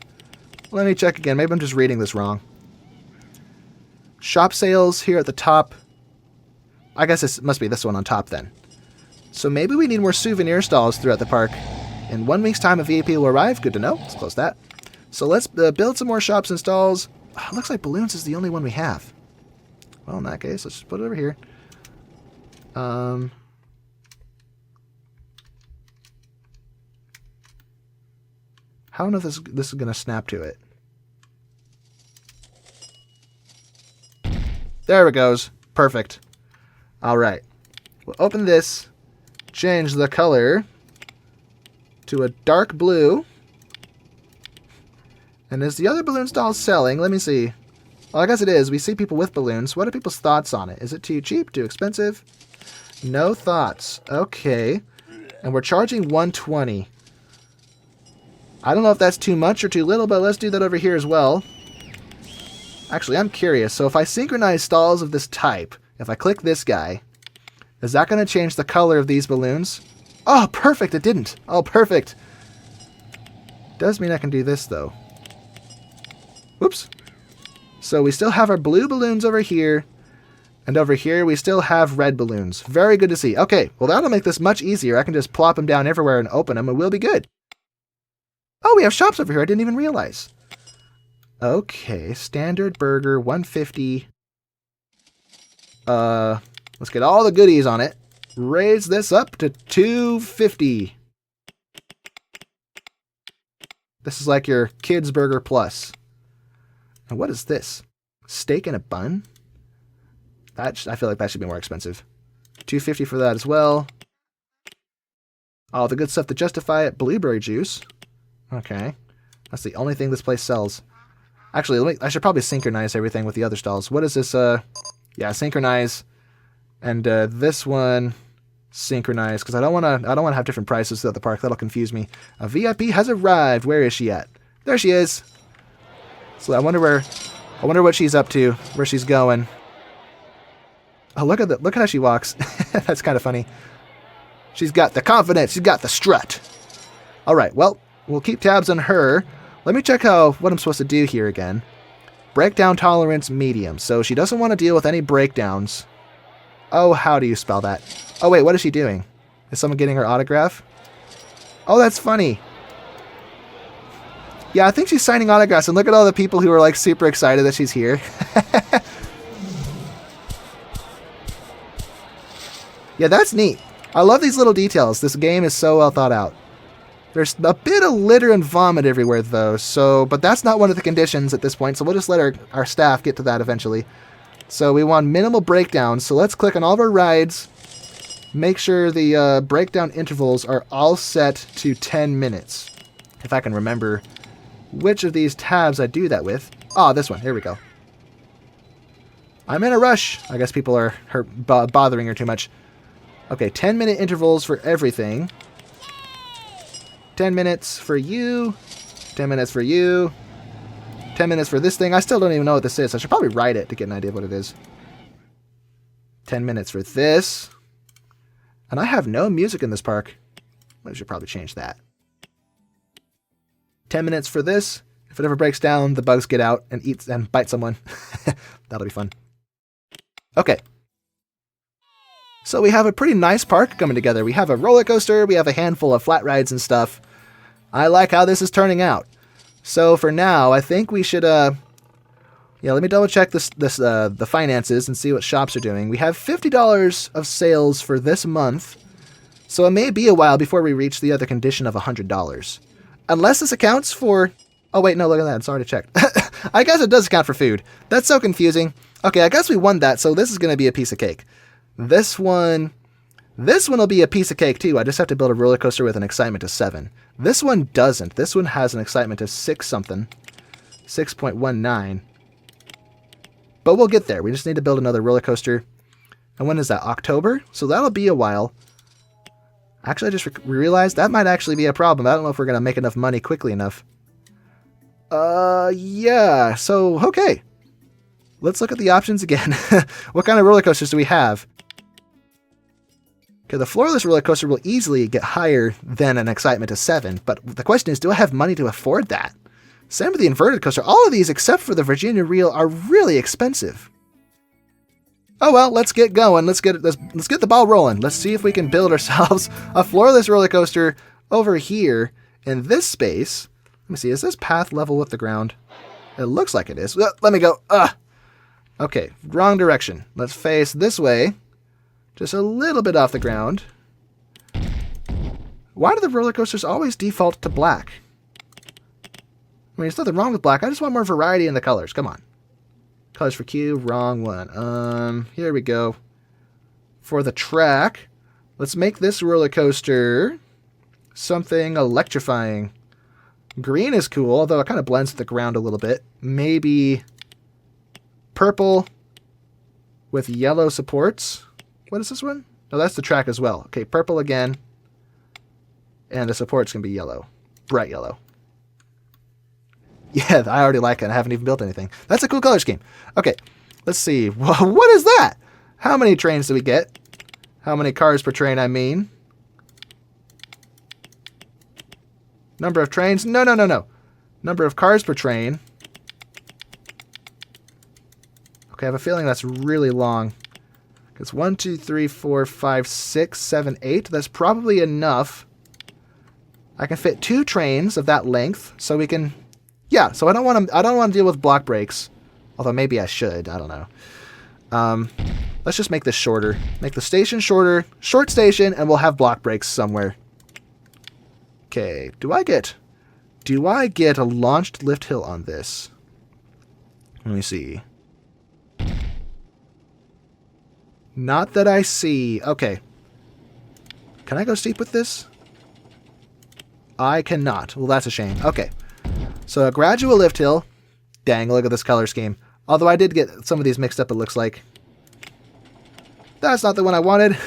Let me check again. Maybe I'm just reading this wrong. Shop sales here at the top. I guess this must be this one on top then. So maybe we need more souvenir stalls throughout the park. In 1 week's time, a VIP will arrive. Good to know. Let's close that. So let's build some more shops and stalls. Oh, looks like balloons is the only one we have. Well, in that case, let's just put it over here. I don't know if this is going to snap to it. There it goes. Perfect. All right. We'll open this, change the color to a dark blue. And is the other balloon stall selling? Let me see. Well, I guess it is. We see people with balloons. What are people's thoughts on it? Is it too cheap? Too expensive? No thoughts. Okay. And we're charging $120. I don't know if that's too much or too little, but let's do that over here as well. Actually, I'm curious. So if I synchronize stalls of this type, if I click this guy, is that going to change the color of these balloons? Oh, perfect. It didn't. Oh, perfect. Does mean I can do this, though. Whoops. So we still have our blue balloons over here. And over here, we still have red balloons. Very good to see. Okay, well, that'll make this much easier. I can just plop them down everywhere and open them, and we'll be good. Oh, we have shops over here. I didn't even realize. Okay, standard burger, 150. Let's get all the goodies on it. Raise this up to 250. This is like your kids burger plus. And what is this? Steak and a bun? I feel like that should be more expensive. $250 for that as well. All the good stuff to justify it. Blueberry juice. Okay. That's the only thing this place sells. Actually, I should probably synchronize everything with the other stalls. What is this? Yeah, synchronize. And this one, synchronize, because I don't want to have different prices throughout the park. That'll confuse me. A VIP has arrived. Where is she at? There she is. So I wonder what she's up to, where she's going. Oh, look at how she walks. That's kind of funny. She's got the confidence. She's got the strut. All right. Well, we'll keep tabs on her. Let me check what I'm supposed to do here again. Breakdown tolerance medium. So she doesn't want to deal with any breakdowns. Oh, how do you spell that? Oh, wait, what is she doing? Is someone getting her autograph? Oh, that's funny. Yeah, I think she's signing autographs, and look at all the people who are like super excited that she's here. Yeah, that's neat. I love these little details. This game is so well thought out. There's a bit of litter and vomit everywhere, though, but that's not one of the conditions at this point, so we'll just let our staff get to that eventually. So we want minimal breakdowns, so let's click on all of our rides. Make sure the breakdown intervals are all set to 10 minutes. If I can remember which of these tabs I do that with. Ah, this one. Here we go. I'm in a rush. I guess people are bothering her too much. Okay, 10-minute intervals for everything. 10 minutes for you. 10 minutes for you. 10 minutes for this thing. I still don't even know what this is. I should probably write it to get an idea of what it is. 10 minutes for this. And I have no music in this park. I should probably change that. 10 minutes for this. If it ever breaks down, the bugs get out and eat and bite someone. That'll be fun. Okay. So we have a pretty nice park coming together. We have a roller coaster. We have a handful of flat rides and stuff. I like how this is turning out. So for now, I think we should Yeah, let me double check the finances and see what shops are doing. We have $50 of sales for this month, so it may be a while before we reach the other condition of $100. Unless this accounts for... Oh, wait, no, look at that. It's already checked. I guess it does account for food. That's so confusing. Okay, I guess we won that, so this is going to be a piece of cake. This one will be a piece of cake, too. I just have to build a roller coaster with an excitement of 7. This one doesn't. This one has an excitement of 6-something. 6.19. But we'll get there. We just need to build another roller coaster. And when is that? October? So that'll be a while. Actually, I just realized that might actually be a problem. I don't know if we're going to make enough money quickly enough. Yeah. So, okay. Let's look at the options again. What kind of roller coasters do we have? Okay, the floorless roller coaster will easily get higher than an excitement of 7. But the question is, do I have money to afford that? Same with the inverted coaster. All of these, except for the Virginia Reel, are really expensive. Oh well, let's get going. Let's get the ball rolling. Let's see if we can build ourselves a floorless roller coaster over here in this space. Let me see. Is this path level with the ground? It looks like it is. Let me go. Okay, wrong direction. Let's face this way. Just a little bit off the ground. Why do the roller coasters always default to black? I mean, there's nothing wrong with black. I just want more variety in the colors. Come on. Colors for Q. Wrong one. Here we go. For the track, let's make this roller coaster something electrifying. Green is cool, although it kind of blends with the ground a little bit. Maybe purple with yellow supports. What is this one? Oh, that's the track as well. Okay, purple again. And the supports can be yellow. Bright yellow. Yeah, I already like it. I haven't even built anything. That's a cool color scheme. Okay, let's see. What is that? How many trains do we get? How many cars per train, I mean? Number of trains? No. Number of cars per train. Okay, I have a feeling that's really long. It's 1, 2, 3, 4, 5, 6, 7, 8. That's probably enough. I can fit 2 trains of that length, so we can... Yeah, so I don't want to deal with block breaks. Although maybe I should. I don't know. Let's just make this shorter. Make the station shorter. Short station, and we'll have block breaks somewhere. Okay. Do I get a launched lift hill on this? Let me see. Not that I see. Okay. Can I go steep with this? I cannot. Well, that's a shame. Okay. So a gradual lift hill. Dang, look at this color scheme. Although I did get some of these mixed up, it looks like. That's not the one I wanted.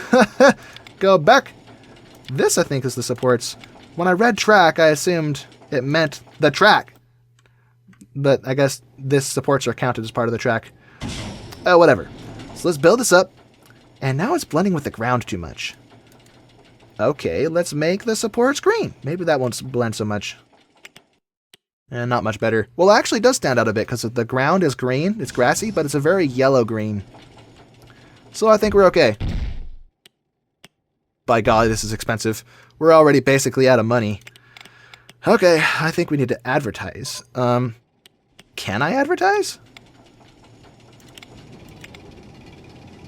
Go back. This, I think, is the supports. When I read track, I assumed it meant the track. But I guess this supports are counted as part of the track. Oh, whatever. So let's build this up. And now it's blending with the ground too much. Okay, let's make the supports green. Maybe that won't blend so much. And not much better. Well, it actually does stand out a bit because the ground is green. It's grassy, but it's a very yellow green. So I think we're okay. By golly, this is expensive. We're already basically out of money. Okay, I think we need to advertise. Can I advertise?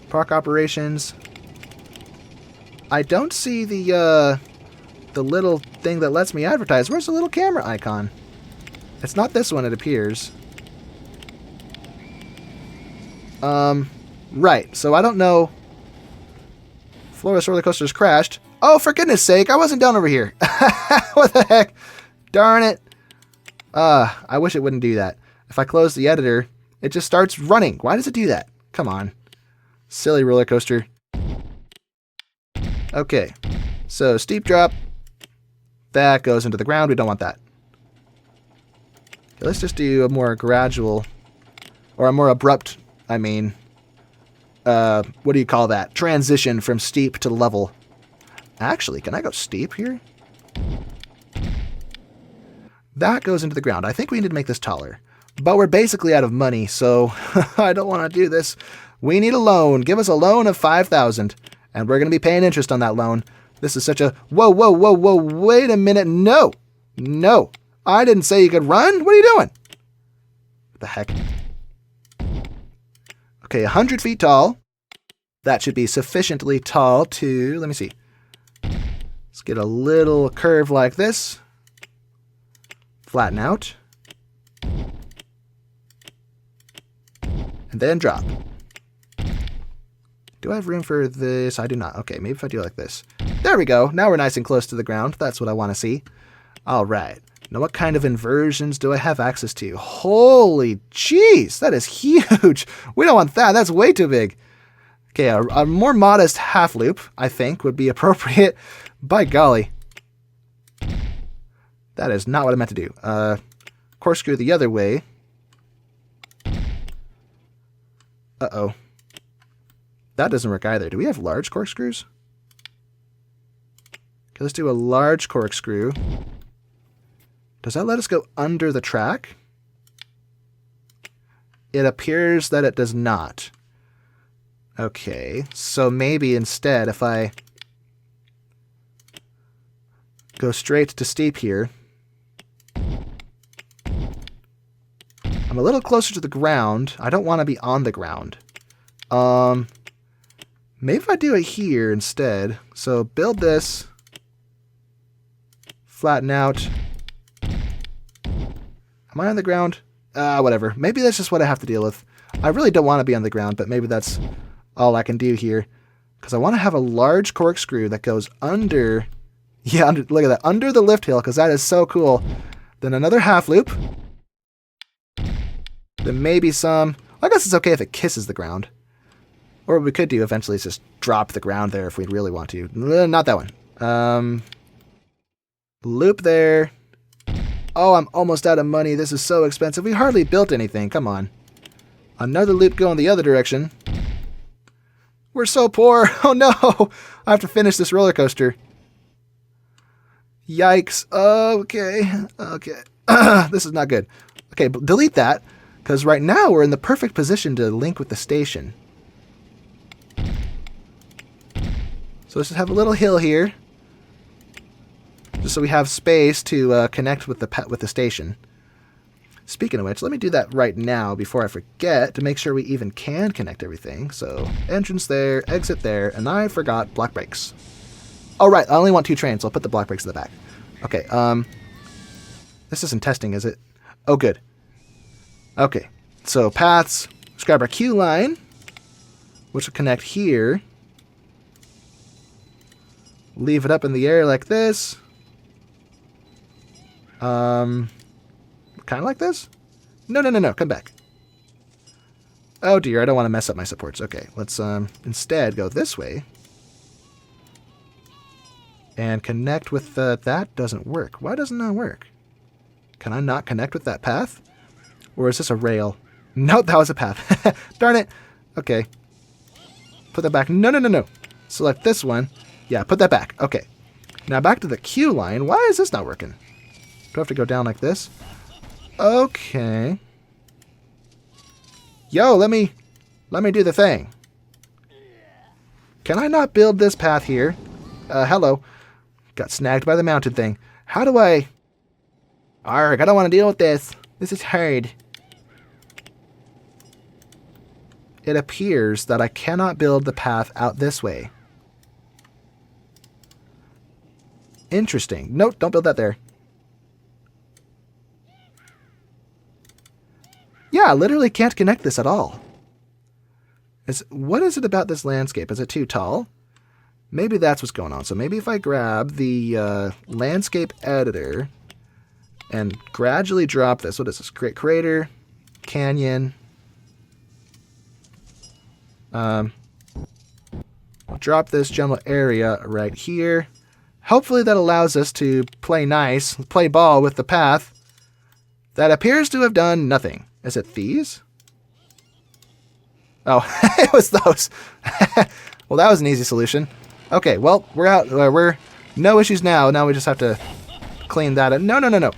Park operations. I don't see the little thing that lets me advertise. Where's the little camera icon? It's not this one, it appears. Right. So I don't know. Floorless roller coaster's crashed. Oh, for goodness sake, I wasn't down over here. What the heck? Darn it. I wish it wouldn't do that. If I close the editor, it just starts running. Why does it do that? Come on. Silly roller coaster. Okay. So, steep drop. That goes into the ground. We don't want that. Okay, let's just do a more gradual, or a more abrupt, what do you call that? Transition from steep to level. Actually, can I go steep here? That goes into the ground. I think we need to make this taller. But we're basically out of money, so I don't want to do this. We need a loan. Give us a loan of 5,000, and we're going to be paying interest on that loan. This is such a... Whoa, wait a minute. No. I didn't say you could run. What are you doing? What the heck? Okay, 100 feet tall. That should be sufficiently tall to, let me see. Let's get a little curve like this. Flatten out. And then drop. Do I have room for this? I do not. Okay, maybe if I do it like this. There we go. Now we're nice and close to the ground. That's what I want to see. All right. Now what kind of inversions do I have access to? Holy jeez, that is huge. We don't want that. That's way too big. Okay, a more modest half loop, I think, would be appropriate. By golly. That is not what I meant to do. Corkscrew the other way. Uh-oh. That doesn't work either. Do we have large corkscrews? Okay, let's do a large corkscrew. Does that let us go under the track? It appears that it does not. Okay, so maybe instead if I go straight to steep here, I'm a little closer to the ground. I don't want to be on the ground. Maybe if I do it here instead. So build this, flatten out. Am I on the ground? Whatever. Maybe that's just what I have to deal with. I really don't want to be on the ground, but maybe that's all I can do here. Because I want to have a large corkscrew that goes under... Yeah, look at that. Under the lift hill, because that is so cool. Then another half loop. Then maybe some... I guess it's okay if it kisses the ground. Or what we could do eventually is just drop the ground there if we really want to. Not that one. Loop there. Oh, I'm almost out of money. This is so expensive. We hardly built anything. Come on. Another loop going the other direction. We're so poor. Oh no. I have to finish this roller coaster. Yikes. Okay. Okay. This is not good. Okay, delete that. Because right now we're in the perfect position to link with the station. So let's just have a little hill here. Just so we have space to connect with the station. Speaking of which, let me do that right now before I forget to make sure we even can connect everything. So entrance there, exit there, and I forgot block brakes. Oh right, I only want 2 trains, so I'll put the block brakes in the back. Okay, this isn't testing, is it? Oh good. Okay, so paths, let's grab our queue line, which will connect here. Leave it up in the air like this. Kind of like this? No, come back. Oh dear, I don't want to mess up my supports. Okay, let's instead go this way. And connect with that doesn't work. Why doesn't that work? Can I not connect with that path? Or is this a rail? Nope, that was a path. Darn it. Okay. Put that back. No. Select this one. Yeah, put that back. Okay. Now back to the queue line. Why is this not working? Do I have to go down like this? Okay. Yo, let me do the thing. Can I not build this path here? Hello. Got snagged by the mounted thing. How do I... Arrgh, I don't want to deal with this. This is hard. It appears that I cannot build the path out this way. Interesting. Nope, don't build that there. Yeah, I literally can't connect this at all. What is it about this landscape? Is it too tall? Maybe that's what's going on. So maybe if I grab the landscape editor and gradually drop this. What is this? Great crater, canyon. I'll drop this general area right here. Hopefully that allows us to play nice, play ball with the path that appears to have done nothing. Is it these? Oh, it was those. Well, that was an easy solution. Okay, well, we're out. We're no issues now. Now we just have to clean that up. No.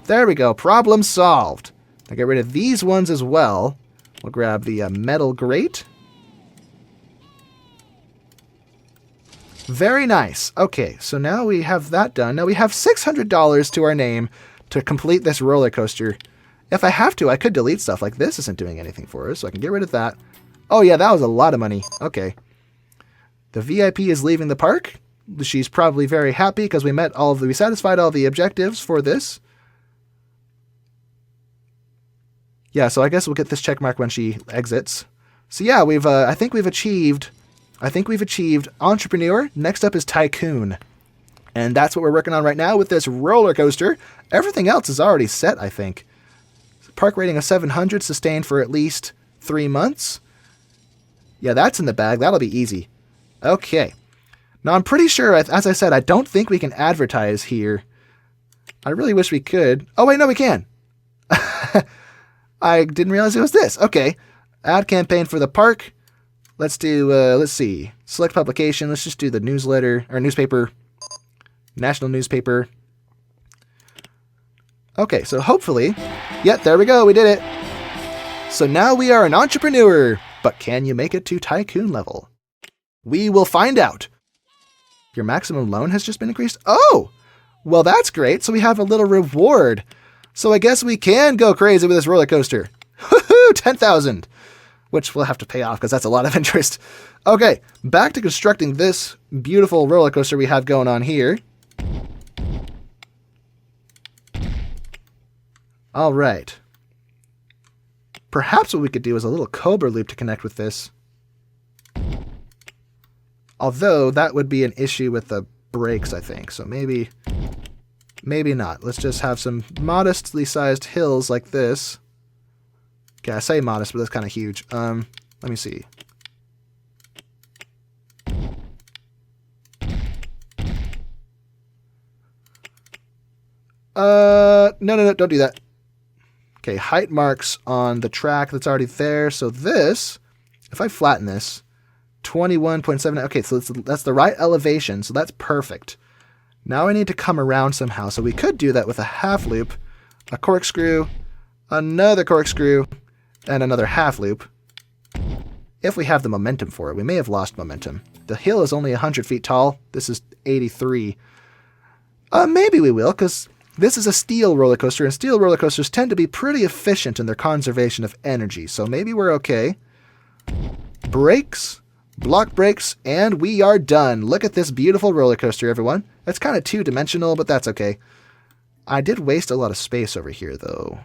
There we go. Problem solved. I'll get rid of these ones as well. We'll grab the metal grate. Very nice. Okay, so now we have that done. Now we have $600 to our name to complete this roller coaster. If I have to, I could delete stuff. Like this isn't doing anything for us, so I can get rid of that. Oh yeah, that was a lot of money. Okay. The VIP is leaving the park. She's probably very happy because we satisfied all the objectives for this. Yeah, so I guess we'll get this check mark when she exits. So yeah, I think we've achieved Entrepreneur. Next up is Tycoon. And that's what we're working on right now with this roller coaster. Everything else is already set, I think. Park rating of 700, sustained for at least 3 months. Yeah, that's in the bag. That'll be easy. Okay. Now, I'm pretty sure, as I said, I don't think we can advertise here. I really wish we could. Oh, wait, no, we can. I didn't realize it was this. Okay. Ad campaign for the park. Let's do, let's see. Select publication. Let's just do the newsletter, or newspaper. National newspaper. Okay, so hopefully... Yep, there we go. We did it. So now we are an entrepreneur. But can you make it to Tycoon level? We will find out. Your maximum loan has just been increased. Oh! Well, that's great. So we have a little reward. So I guess we can go crazy with this roller coaster. Woohoo! 10,000. Which we'll have to pay off because that's a lot of interest. Okay, back to constructing this beautiful roller coaster we have going on here. All right. Perhaps what we could do is a little Cobra loop to connect with this. Although that would be an issue with the brakes, I think. So maybe not. Let's just have some modestly sized hills like this. Okay, I say modest, but that's kind of huge. Let me see. No, don't do that. Okay, height marks on the track that's already there. So this, if I flatten this, 21.7. Okay, so that's the right elevation. So that's perfect. Now I need to come around somehow. So we could do that with a half loop, a corkscrew, another corkscrew, and another half loop. If we have the momentum for it. We may have lost momentum. The hill is only 100 feet tall. This is 83. Maybe we will, because this is a steel roller coaster, and steel roller coasters tend to be pretty efficient in their conservation of energy. So maybe we're okay. Brakes, block brakes, and we are done. Look at this beautiful roller coaster, everyone. It's kind of two-dimensional, but that's okay. I did waste a lot of space over here, though.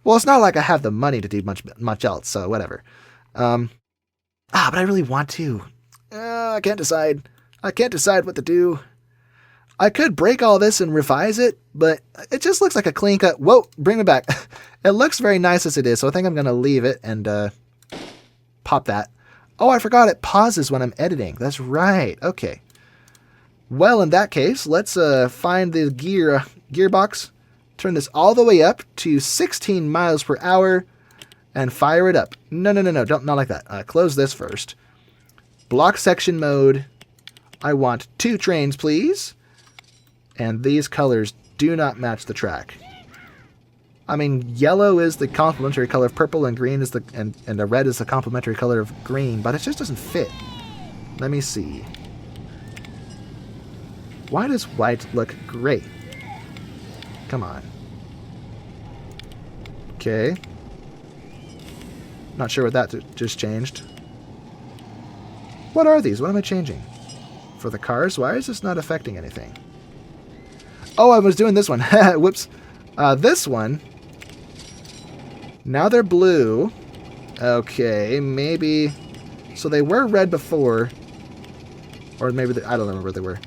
Well, it's not like I have the money to do much else, so whatever. But I really want to. I can't decide. I can't decide what to do. I could break all this and revise it, but it just looks like a clean cut. Whoa, bring it back. It looks very nice as it is, so I think I'm going to leave it and pop that. Oh, I forgot it pauses when I'm editing. That's right. Okay. Well, in that case, let's find the gearbox, turn this all the way up to 16 miles per hour, and fire it up. No, not like that. Close this first. Block section mode. I want 2 trains, please. And these colors do not match the track. I mean, yellow is the complementary color of purple, and green is and the red is the complementary color of green, but it just doesn't fit. Let me see. Why does white look great? Come on. Okay. Not sure what that just changed. What are these? What am I changing? For the cars? Why is this not affecting anything? Oh, I was doing this one. Whoops. This one. Now they're blue. Okay, maybe... So they were red before. Or maybe... I don't remember where they were.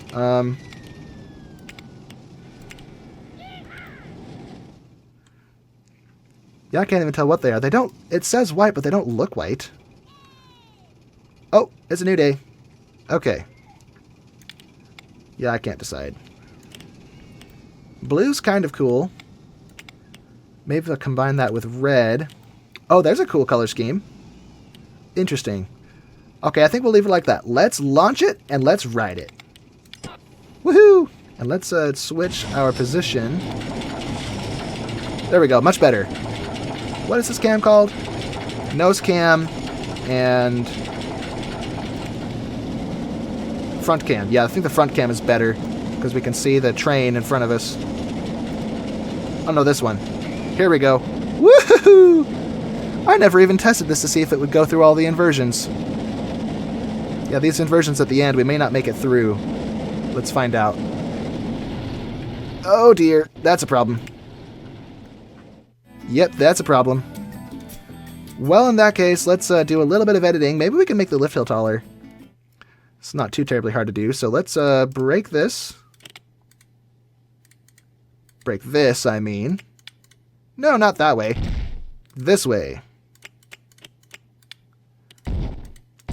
Yeah, I can't even tell what they are. They don't... It says white, but they don't look white. Oh, it's a new day. Okay. Yeah, I can't decide. Blue's kind of cool. Maybe I'll combine that with red. Oh, there's a cool color scheme. Interesting. Okay, I think we'll leave it like that. Let's launch it, and let's ride it. Woohoo! And let's switch our position. There we go, much better. What is this cam called? Nose cam and front cam. Yeah, I think the front cam is better because we can see the train in front of us. Oh no, this one. Here we go. Woohoo! I never even tested this to see if it would go through all the inversions. Yeah, these inversions at the end, we may not make it through. Let's find out. Oh dear, that's a problem. Yep, that's a problem. Well, in that case, let's do a little bit of editing. Maybe we can make the lift hill taller. It's not too terribly hard to do, so let's break this. Break this, I mean. No, not that way. This way.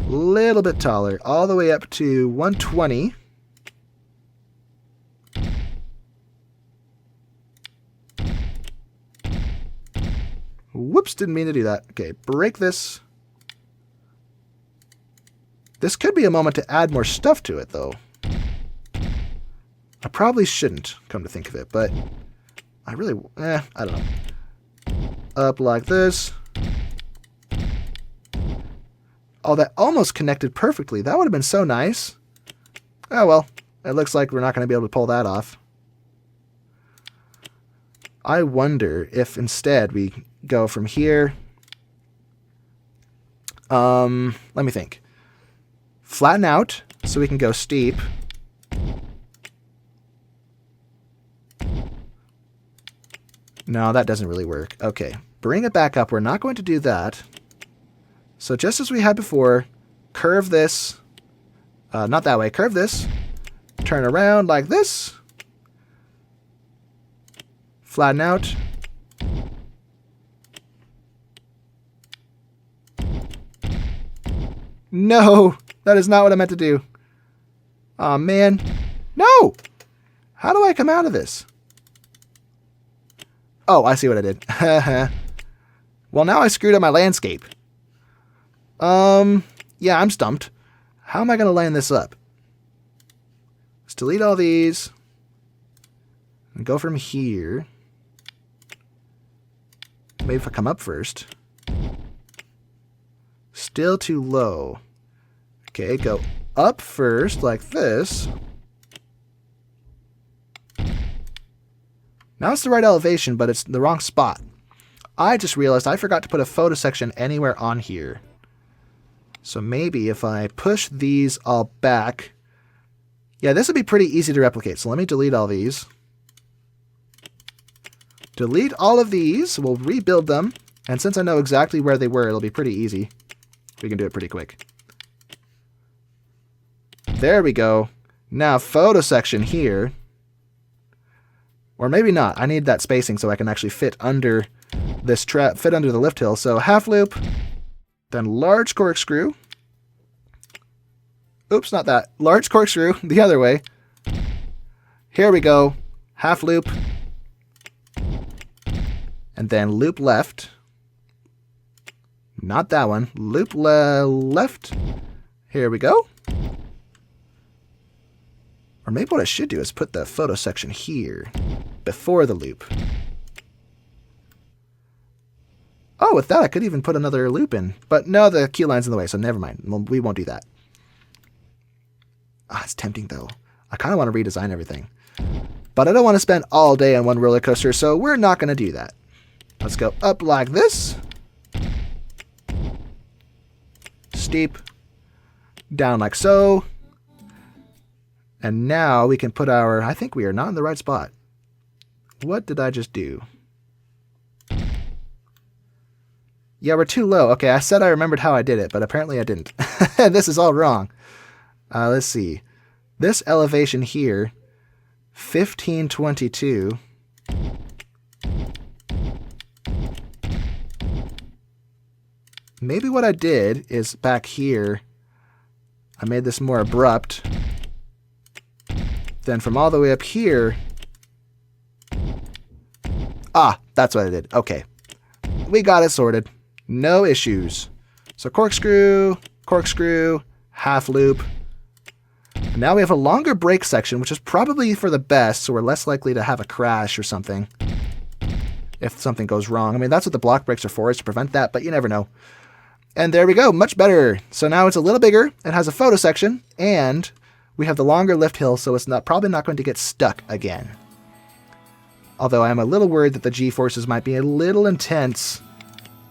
Little bit taller, all the way up to 120. Whoops, didn't mean to do that. Okay, break this. This could be a moment to add more stuff to it, though. I probably shouldn't, come to think of it, but I really, I don't know. Up like this. Oh, that almost connected perfectly. That would have been so nice. Oh, well, it looks like we're not going to be able to pull that off. I wonder if instead we go from here. Let me think. Flatten out so we can go steep. No, that doesn't really work. Okay, bring it back up. We're not going to do that. So just as we had before, curve this. Not that way. Curve this. Turn around like this. Flatten out. No, that is not what I meant to do. Aw, man. No! How do I come out of this? Oh, I see what I did. Well, now I screwed up my landscape. Yeah, I'm stumped. How am I going to line this up? Let's delete all these. And go from here. Maybe if I come up first. Still too low. Okay, go up first, like this. Now it's the right elevation, but it's the wrong spot. I just realized I forgot to put a photo section anywhere on here. So maybe if I push these all back... Yeah, this would be pretty easy to replicate. So let me delete all these. Delete all of these. We'll rebuild them. And since I know exactly where they were, it'll be pretty easy. We can do it pretty quick. There we go. Now, photo section here. Or maybe not. I need that spacing so I can actually fit under this fit under the lift hill. So half loop, then large corkscrew. Oops, not that. Large corkscrew, the other way. Here we go. Half loop. And then loop left. Not that one. Loop left. Here we go. Or maybe what I should do is put the photo section here before the loop. Oh, with that I could even put another loop in. But no, the key line's in the way, so never mind. We won't do that. Ah, it's tempting though. I kind of want to redesign everything. But I don't want to spend all day on one roller coaster, so we're not going to do that. Let's go up like this. Steep. Down like so. And now we can put our... I think we are not in the right spot. What did I just do? Yeah, we're too low. Okay, I said I remembered how I did it, but apparently I didn't. This is all wrong. Let's see. This elevation here, 1522. Maybe what I did is back here, I made this more abrupt. Then from all the way up here... Ah, that's what I did. Okay. We got it sorted. No issues. So corkscrew, corkscrew, half loop. And now we have a longer brake section, which is probably for the best, so we're less likely to have a crash or something. If something goes wrong. I mean, that's what the block brakes are for, is to prevent that, but you never know. And there we go, much better. So now it's a little bigger, it has a photo section, and we have the longer lift hill, so it's probably not going to get stuck again. Although I'm a little worried that the G-forces might be a little intense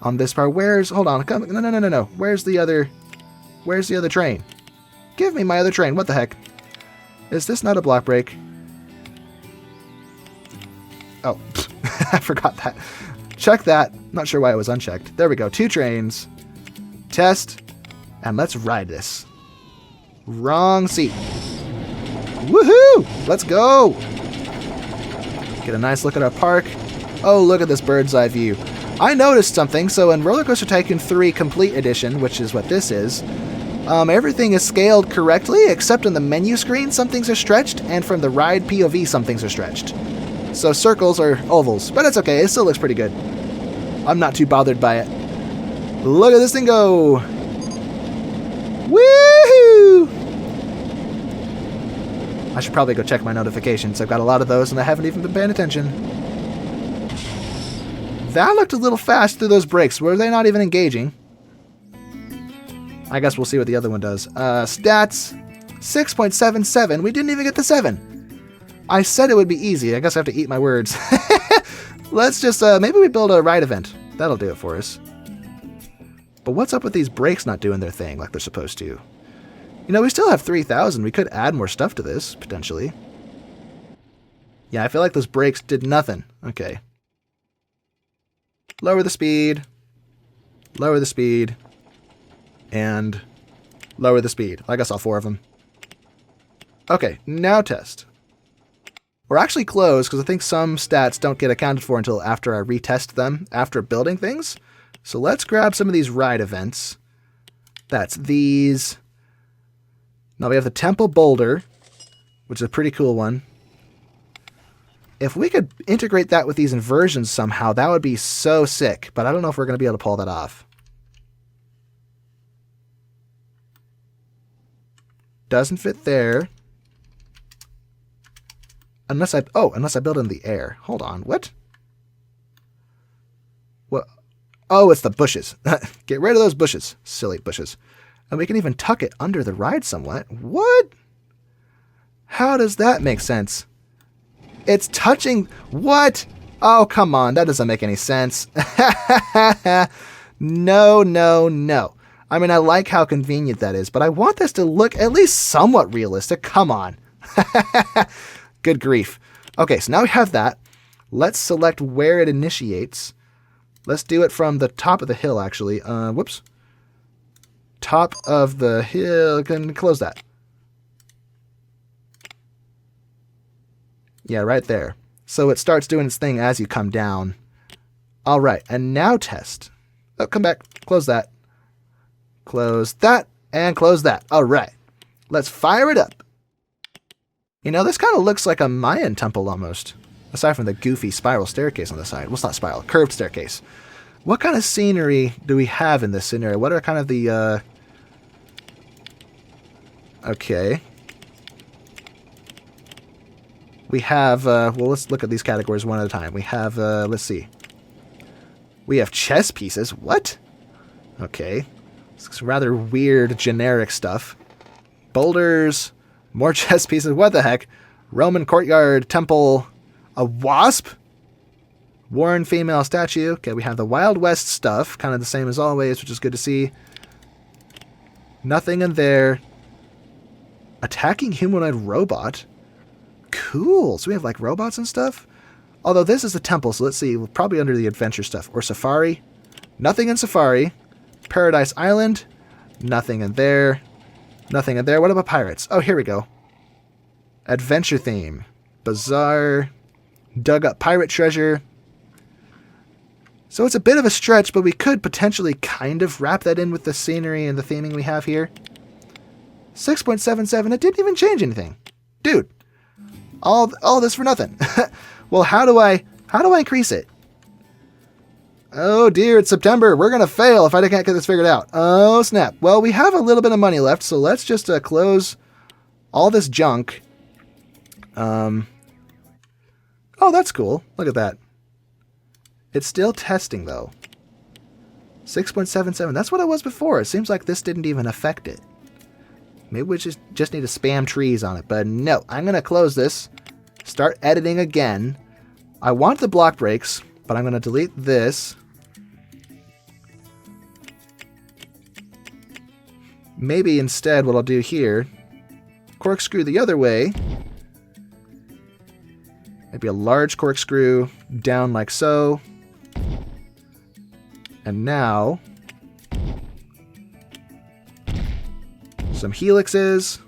on this part. Hold on. No. Where's the other train? Give me my other train. What the heck? Is this not a block break? Oh, I forgot that. Check that. Not sure why it was unchecked. There we go. 2 trains. Test. And let's ride this. Wrong seat. Woohoo! Let's go! Get a nice look at our park. Oh, look at this bird's eye view. I noticed something. So in Roller Coaster Tycoon 3 Complete Edition, which is what this is, everything is scaled correctly, except on the menu screen some things are stretched, and from the ride POV some things are stretched. So circles are ovals, but it's okay. It still looks pretty good. I'm not too bothered by it. Look at this thing go! Woohoo! I should probably go check my notifications. I've got a lot of those and I haven't even been paying attention. That looked a little fast through those brakes. Were they not even engaging? I guess we'll see what the other one does. Stats, 6.77. We didn't even get the 7. I said it would be easy. I guess I have to eat my words. Let's just, maybe we build a ride event. That'll do it for us. But what's up with these brakes not doing their thing like they're supposed to? You know, we still have 3,000. We could add more stuff to this, potentially. Yeah, I feel like those brakes did nothing. Okay. Lower the speed. Lower the speed. And lower the speed. I guess all 4 of them. Okay, now test. We're actually close because I think some stats don't get accounted for until after I retest them after building things. So let's grab some of these ride events. That's these. Now we have the Temple Boulder, which is a pretty cool one. If we could integrate that with these inversions somehow, that would be so sick. But I don't know if we're going to be able to pull that off. Doesn't fit there. Unless I build in the air. Hold on. What? What? Oh, it's the bushes. Get rid of those bushes. Silly bushes. And we can even tuck it under the ride somewhat. What? How does that make sense? It's touching... What? Oh, come on. That doesn't make any sense. No. I mean, I like how convenient that is, but I want this to look at least somewhat realistic. Come on. Good grief. Okay, so now we have that. Let's select where it initiates. Let's do it from the top of the hill, actually. Whoops. Top of the hill. Can close that. Yeah, right there. So it starts doing its thing as you come down. All right, and now test. Oh, come back. Close that. Close that, and close that. All right. Let's fire it up. You know, this kind of looks like a Mayan temple almost. Aside from the goofy spiral staircase on the side. Well, it's not spiral, curved staircase. What kind of scenery do we have in this scenario? What are kind of the, Okay. We have, well, let's look at these categories one at a time. We have, let's see. We have chess pieces. What? Okay. It's rather weird, generic stuff. Boulders. More chess pieces. What the heck? Roman courtyard, temple, a wasp, worn female statue. Okay, we have the Wild West stuff, kind of the same as always, which is good to see. Nothing in there. Attacking humanoid robot. Cool. So we have like robots and stuff. Although this is the temple, so let's see. We're probably under the adventure stuff. Or Safari. Nothing in Safari. Paradise Island. Nothing in there. Nothing in there. What about pirates? Oh, here we go. Adventure theme. Bazaar. Dug up pirate treasure. So it's a bit of a stretch, but we could potentially kind of wrap that in with the scenery and the theming we have here. 6.77. It didn't even change anything. Dude. All this for nothing. Well, how do I increase it? Oh dear, it's September. We're going to fail if I can't get this figured out. Oh snap. Well, we have a little bit of money left, so let's just close all this junk. Oh, that's cool. Look at that. It's still testing, though. 6.77. That's what it was before. It seems like this didn't even affect it. Maybe we just need to spam trees on it. But no, I'm going to close this. Start editing again. I want the block brakes, but I'm going to delete this. Maybe instead what I'll do here, corkscrew the other way. Maybe a large corkscrew down like so. And now, some helixes.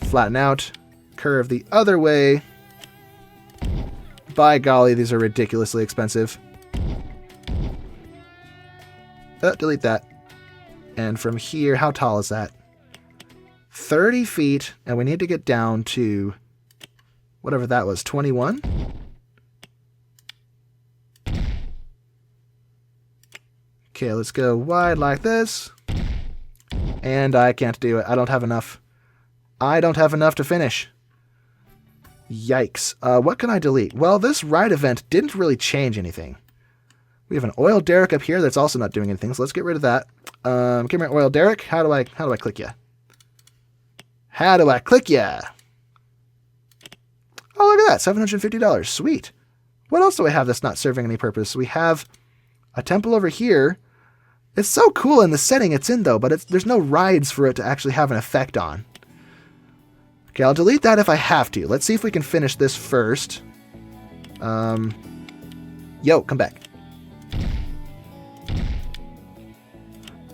Flatten out. Curve the other way. By golly, these are ridiculously expensive. Delete that. And from here, how tall is that? 30 feet, and we need to get down to whatever that was, 21? Okay, let's go wide like this. And I can't do it. I don't have enough. I don't have enough to finish. Yikes. What can I delete? Well, this ride event didn't really change anything. We have an oil derrick up here that's also not doing anything, so let's get rid of that. Come here, oil derrick. How do I click ya? How do I click ya? Oh, look at that, $750. Sweet. What else do we have that's not serving any purpose? We have a temple over here. It's so cool in the setting it's in, though, but there's no rides for it to actually have an effect on. Okay, I'll delete that if I have to. Let's see if we can finish this first. Yo, come back.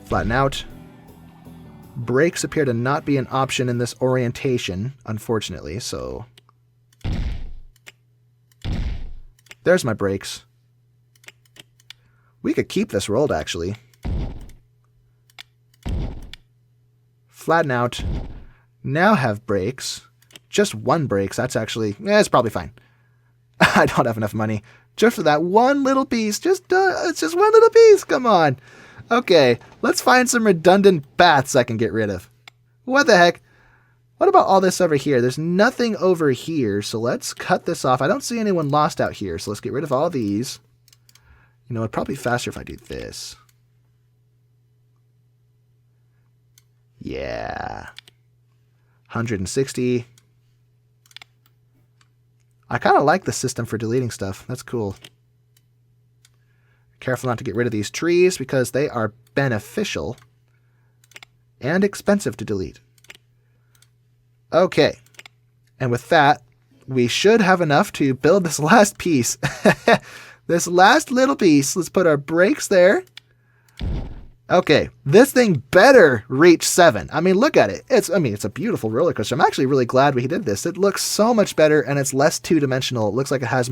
Flatten out. Brakes appear to not be an option in this orientation, unfortunately, so... There's my brakes. We could keep this rolled, actually. Flatten out. Now have brakes. Just one brakes. That's actually... it's probably fine. I don't have enough money. Just for that one little piece. It's just one little piece. Come on. Okay, let's find some redundant baths I can get rid of. What the heck? What about all this over here? There's nothing over here, so let's cut this off. I don't see anyone lost out here, so let's get rid of all these. You know, it'd probably be faster if I do this. Yeah. 160. I kind of like the system for deleting stuff. That's cool. Careful not to get rid of these trees because they are beneficial and expensive to delete. Okay. And with that, we should have enough to build this last piece. This last little piece. Let's put our brakes there. Okay. This thing better reach 7. I mean, look at it. It's a beautiful roller coaster. I'm actually really glad we did this. It looks so much better and it's less two-dimensional. It looks like it has a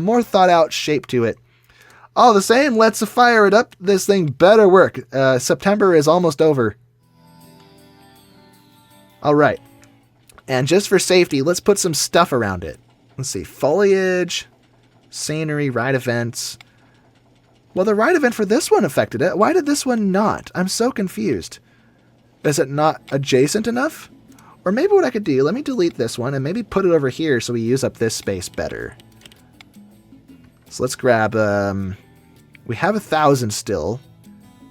more thought out shape to it. All the same, let's fire it up. This thing better work. September is almost over. All right. And just for safety, let's put some stuff around it. Let's see. Foliage, scenery, ride events. Well, the ride event for this one affected it. Why did this one not? I'm so confused. Is it not adjacent enough? Or maybe what I could do, let me delete this one and maybe put it over here so we use up this space better. So let's grab, we have 1,000 still.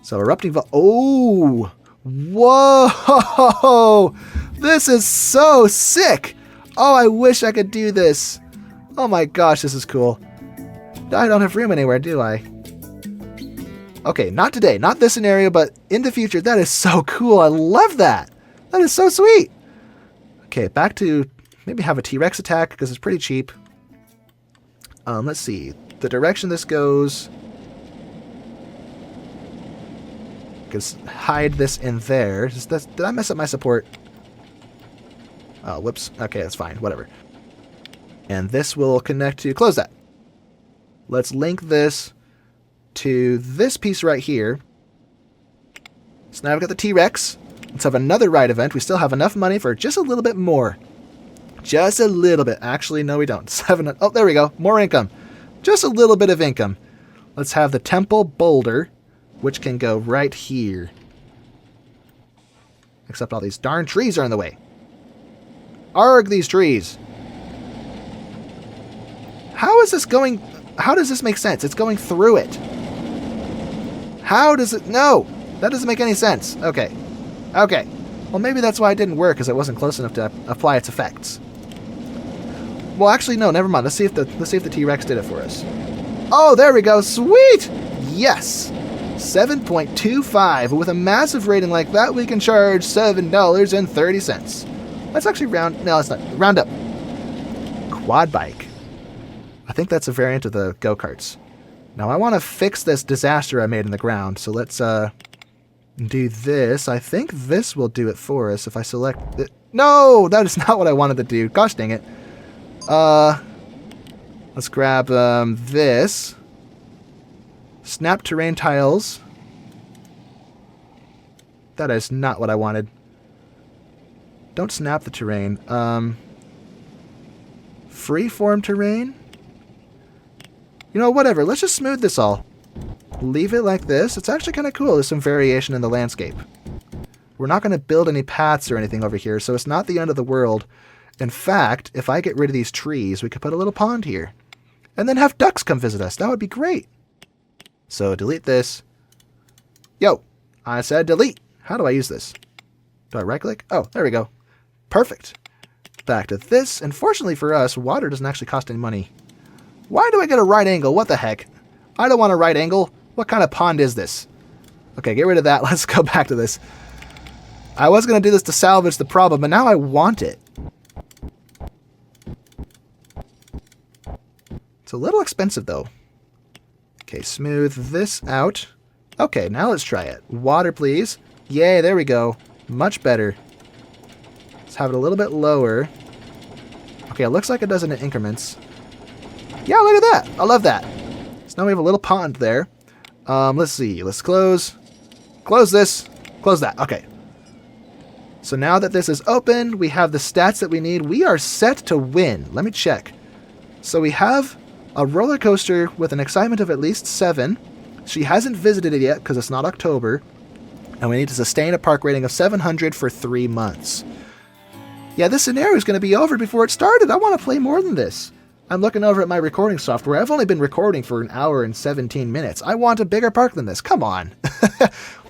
So erupting oh, whoa, this is so sick. Oh, I wish I could do this. Oh my gosh, this is cool. I don't have room anywhere, do I? Okay, not today, not this scenario, but in the future. That is so cool. I love that. That is so sweet. Okay, back to maybe have a T-Rex attack because it's pretty cheap. Let's see. The direction this goes. Just hide this in there. Did I mess up my support? Oh, whoops. Okay, that's fine. Whatever. And this will connect to... Close that. Let's link this to this piece right here. So now I've got the T-Rex. Let's have another ride event. We still have enough money for just a little bit more. Just a little bit. Actually, no, we don't. Oh, there we go. More income. Just a little bit of income. Let's have the temple boulder, which can go right here. Except all these darn trees are in the way. Arg, these trees. How is this going? How does this make sense? It's going through it. How does it? No, that doesn't make any sense. Okay. Okay. Well, maybe that's why it didn't work, because it wasn't close enough to apply its effects. Well, actually, no, never mind. Let's see if the T-Rex did it for us. Oh, there we go. Sweet! Yes! 7.25. With a massive rating like that, we can charge $7.30. Let's actually round... No, let's not. Round up. Quad bike. I think that's a variant of the go-karts. Now, I want to fix this disaster I made in the ground, so let's do this. I think this will do it for us if I select it. No! That is not what I wanted to do. Gosh dang it. Let's grab this. Snap terrain tiles. That is not what I wanted. Don't snap the terrain. Freeform terrain? You know, whatever. Let's just smooth this all. Leave it like this. It's actually kind of cool. There's some variation in the landscape. We're not going to build any paths or anything over here, so it's not the end of the world. In fact, if I get rid of these trees, we could put a little pond here. And then have ducks come visit us. That would be great. So delete this. Yo, I said delete. How do I use this? Do I right click? Oh, there we go. Perfect. Back to this. Unfortunately for us, water doesn't actually cost any money. Why do I get a right angle? What the heck? I don't want a right angle. What kind of pond is this? Okay, get rid of that. Let's go back to this. I was going to do this to salvage the problem, but now I want it. It's a little expensive, though. Okay, smooth this out. Okay, now let's try it. Water, please. Yay, there we go. Much better. Let's have it a little bit lower. Okay, it looks like it does it in increments. Yeah, look at that. I love that. So now we have a little pond there. Let's see. Let's close. Close this. Close that. Okay. So now that this is open, we have the stats that we need. We are set to win. Let me check. So we have a roller coaster with an excitement of at least 7. She hasn't visited it yet because it's not October. And we need to sustain a park rating of 700 for 3 months. Yeah, this scenario is going to be over before it started. I want to play more than this. I'm looking over at my recording software. I've only been recording for 1 hour and 17 minutes. I want a bigger park than this. Come on.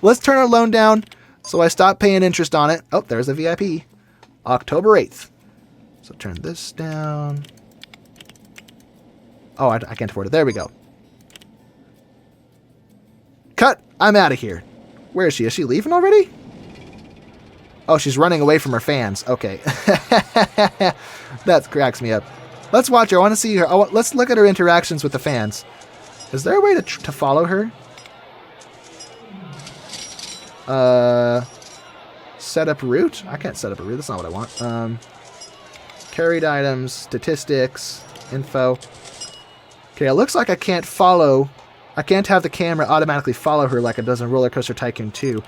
Let's turn our loan down so I stop paying interest on it. Oh, there's a VIP. October 8th. So turn this down. Oh, I can't afford it. There we go. Cut. I'm out of here. Where is she? Is she leaving already? Oh, she's running away from her fans. Okay. That cracks me up. Let's watch her. I want to see her. Oh, let's look at her interactions with the fans. Is there a way to follow her? Set up route? I can't set up a route. That's not what I want. Carried items, statistics, info. Okay, it looks like I can't follow. I can't have the camera automatically follow her like it does in Roller Coaster Tycoon 2.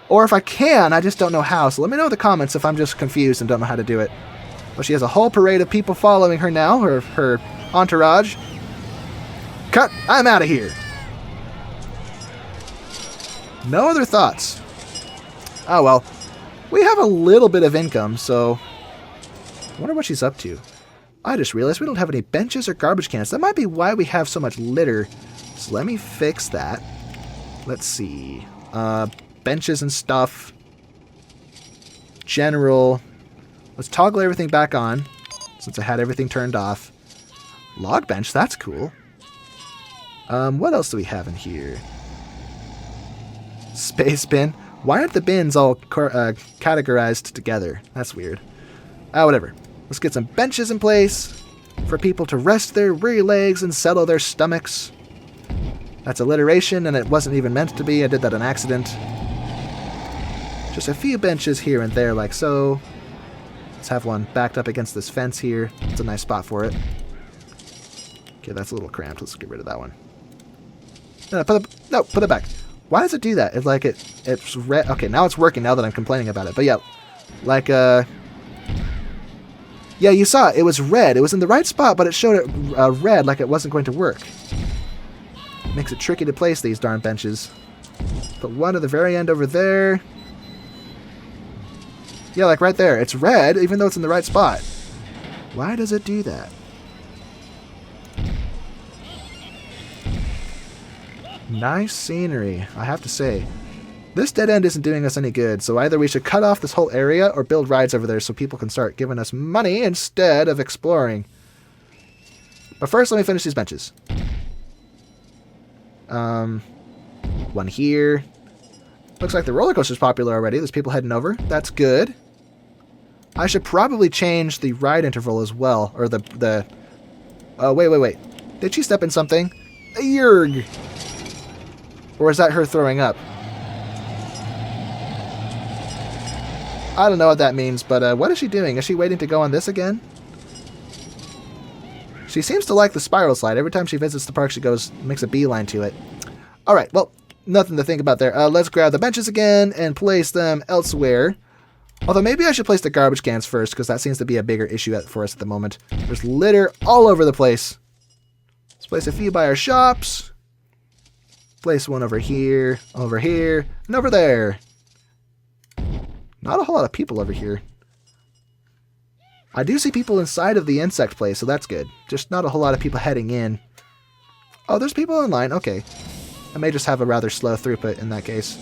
Or if I can, I just don't know how. So let me know in the comments if I'm just confused and don't know how to do it. Well, she has a whole parade of people following her now, her entourage. Cut! I'm out of here! No other thoughts. Oh well. We have a little bit of income, so... I wonder what she's up to. I just realized we don't have any benches or garbage cans. That might be why we have so much litter. So let me fix that. Let's see. Benches and stuff. General. Let's toggle everything back on, since I had everything turned off. Log bench, that's cool. What else do we have in here? Space bin. Why aren't the bins all categorized together? That's weird. Whatever. Let's get some benches in place for people to rest their rear legs and settle their stomachs. That's alliteration, and it wasn't even meant to be. I did that on accident. Just a few benches here and there, like so. Let's have one backed up against this fence here. It's a nice spot for it. Okay, that's a little cramped. Let's get rid of that one. No, put it back. Why does it do that? It's like it's red. Okay, now it's working now that I'm complaining about it. But yeah, like, yeah, you saw it. It was red. It was in the right spot, but it showed it red like it wasn't going to work. Makes it tricky to place these darn benches. Put one to the very end over there. Yeah, like right there. It's red, even though it's in the right spot. Why does it do that? Nice scenery, I have to say. This dead end isn't doing us any good, so either we should cut off this whole area or build rides over there so people can start giving us money instead of exploring. But first, let me finish these benches. One here. Looks like the roller coaster's popular already. There's people heading over. That's good. I should probably change the ride interval as well. Or the... Oh, wait. Did she step in something? Yerg! Or is that her throwing up? I don't know what that means, but what is she doing? Is she waiting to go on this again? She seems to like the spiral slide. Every time she visits the park, she makes a beeline to it. Alright, well, nothing to think about there. Let's grab the benches again and place them elsewhere. Although maybe I should place the garbage cans first, because that seems to be a bigger issue for us at the moment. There's litter all over the place. Let's place a few by our shops. Place one over here, and over there. Not a whole lot of people over here. I do see people inside of the insect place, so that's good. Just not a whole lot of people heading in. Oh, there's people in line. Okay. I may just have a rather slow throughput in that case.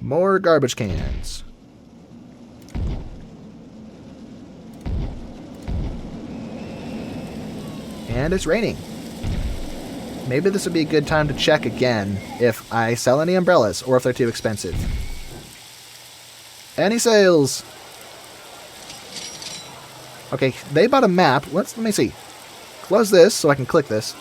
More garbage cans. And it's raining. Maybe this would be a good time to check again if I sell any umbrellas or if they're too expensive. Any sales? Okay, they bought a map. Let me see. Close this so I can click this.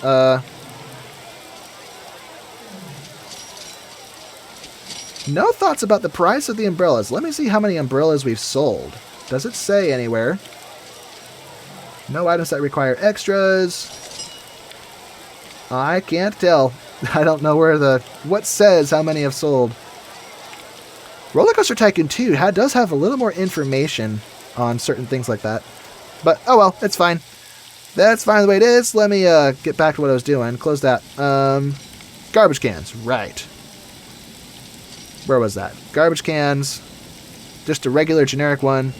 No thoughts about the price of the umbrellas. Let me see how many umbrellas we've sold. Does it say anywhere? No items that require extras. I can't tell. I don't know what says how many have sold. Roller Coaster Tycoon 2 does have a little more information on certain things like that. But, oh well, it's fine. That's fine the way it is. Let me get back to what I was doing. Close that. Garbage cans. Right. Where was that? Garbage cans. Just a regular generic one.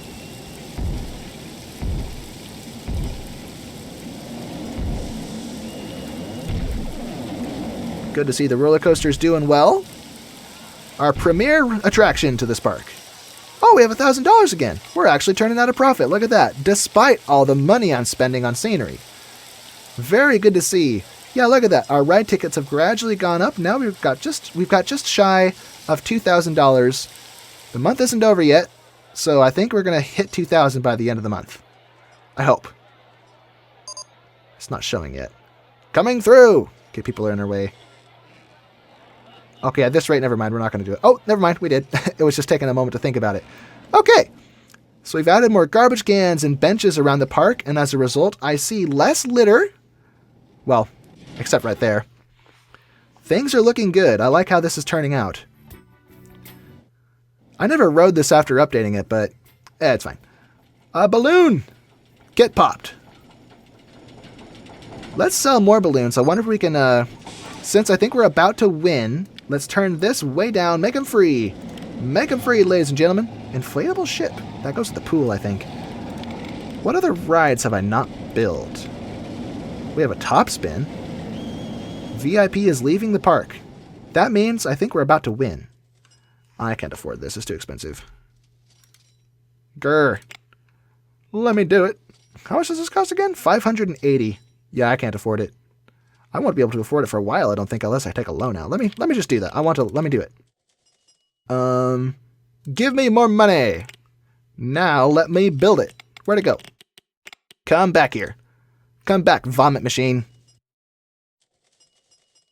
Good to see the roller coaster's doing well. Our premier attraction to this park. Oh, we have $1,000 again. We're actually turning out a profit. Look at that. Despite all the money I'm spending on scenery. Very good to see. Yeah, look at that. Our ride tickets have gradually gone up. Now we've got just shy of $2,000. The month isn't over yet, so I think we're going to hit $2,000 by the end of the month. I hope. It's not showing yet. Coming through. Okay, people are in our way. Okay, at this rate, never mind. We're not going to do it. Oh, never mind. We did. It was just taking a moment to think about it. Okay. So we've added more garbage cans and benches around the park, and as a result, I see less litter. Well, except right there. Things are looking good. I like how this is turning out. I never rode this after updating it, but it's fine. A balloon! Get popped. Let's sell more balloons. I wonder if we can, since I think we're about to win, let's turn this way down. Make them free. Make them free, ladies and gentlemen. Inflatable ship. That goes to the pool, I think. What other rides have I not built? We have a top spin. VIP is leaving the park. That means I think we're about to win. I can't afford this. It's too expensive. Grr. Let me do it. How much does this cost again? $580. Yeah, I can't afford it. I won't be able to afford it for a while, I don't think, unless I take a loan out. Let me just do that. Let me do it. Give me more money. Now let me build it. Where'd it go? Come back here. Come back, vomit machine.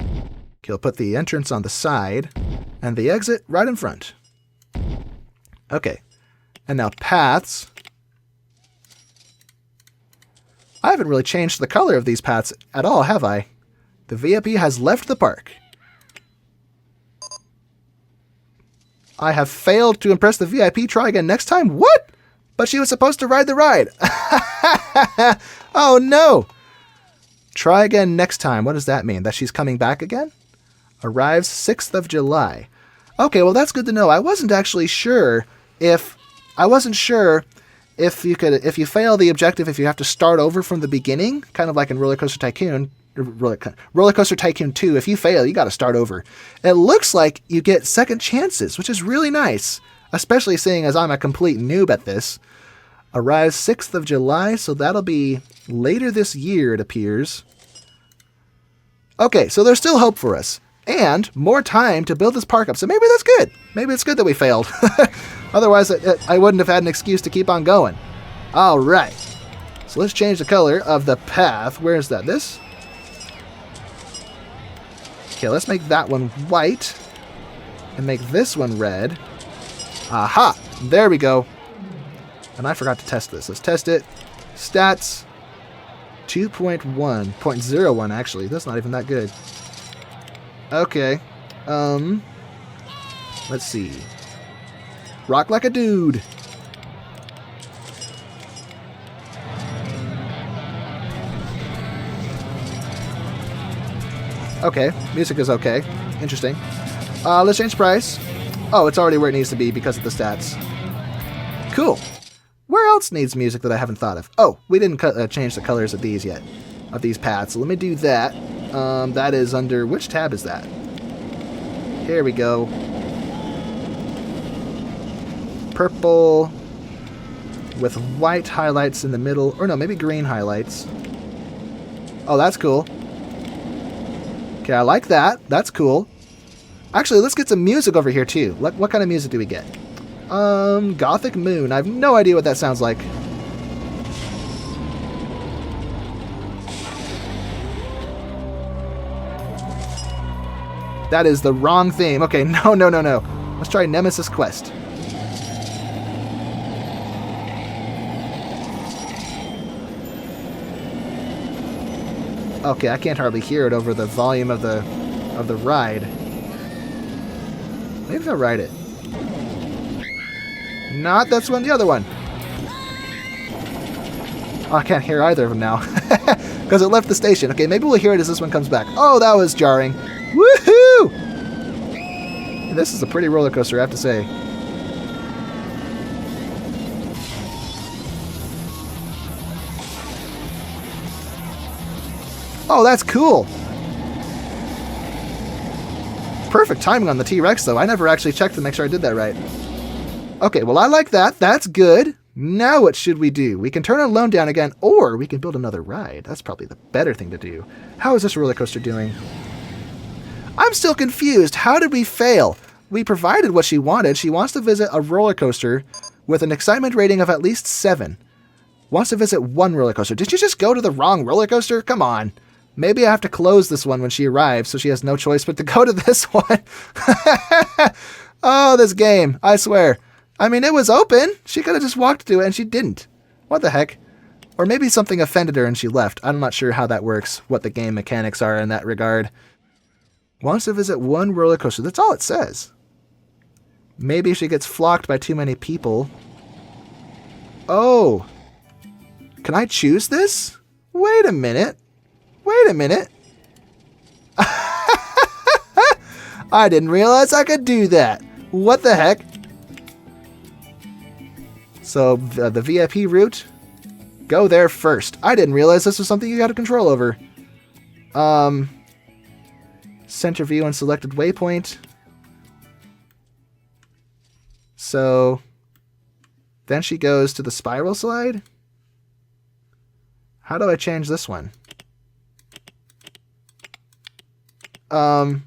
Okay, I'll put the entrance on the side and the exit right in front. Okay. And now paths. I haven't really changed the color of these paths at all, have I? The VIP has left the park. I have failed to impress the VIP. Try again next time? What? But she was supposed to ride the ride. Oh, no. Try again next time. What does that mean? That she's coming back again? Arrives 6th of July. Okay, well, that's good to know. I wasn't actually sure if if you fail the objective, if you have to start over from the beginning, kind of like in Roller Coaster Tycoon, Roller Coaster Tycoon 2, if you fail, you got to start over. It looks like you get second chances, which is really nice, especially seeing as I'm a complete noob at this. Arrives 6th of July, so that'll be later this year, it appears. Okay, so there's still hope for us. And more time to build this park up. So maybe that's good. Maybe it's good that we failed. Otherwise, I wouldn't have had an excuse to keep on going. All right. So let's change the color of the path. Where is that? This? Okay, let's make that one white. And make this one red. Aha! There we go. And I forgot to test this. Let's test it. Stats. 2.1. 0.01, actually. That's not even that good. Okay. Let's see. Rock like a dude. Okay. Music is okay. Interesting. Let's change price. Oh, it's already where it needs to be because of the stats. Cool. Where else needs music that I haven't thought of? Oh, we didn't change the colors of these yet. Of these paths. So let me do that. That is under... Which tab is that? Here we go. Purple with white highlights in the middle. Or no, maybe green highlights. Oh, that's cool. Okay, I like that. That's cool. Actually, let's get some music over here, too. What kind of music do we get? Gothic Moon. I have no idea what that sounds like. That is the wrong theme. Okay, no. Let's try Nemesis Quest. Okay, I can't hardly hear it over the volume of the ride. Maybe if I ride it. Not this one, the other one. Oh, I can't hear either of them now. Because it left the station. Okay, maybe we'll hear it as this one comes back. Oh, that was jarring. Woohoo! This is a pretty roller coaster, I have to say. Oh, that's cool. Perfect timing on the T-Rex, though. I never actually checked to make sure I did that right. Okay, well, I like that. That's good. Now what should we do? We can turn our loan down again, or we can build another ride. That's probably the better thing to do. How is this roller coaster doing? I'm still confused. How did we fail? We provided what she wanted. She wants to visit a roller coaster with an excitement rating of at least 7. Wants to visit one roller coaster. Did you just go to the wrong roller coaster? Come on. Maybe I have to close this one when she arrives, so she has no choice but to go to this one. Oh, this game. I swear. I mean, it was open. She could have just walked to it, and she didn't. What the heck? Or maybe something offended her and she left. I'm not sure how that works, what the game mechanics are in that regard. Wants to visit one roller coaster. That's all it says. Maybe she gets flocked by too many people. Oh. Can I choose this? Wait a minute. Wait a minute. I didn't realize I could do that. What the heck? So, the VIP route, go there first. I didn't realize this was something you got control over. Center view and selected waypoint. So, then she goes to the spiral slide. How do I change this one? No.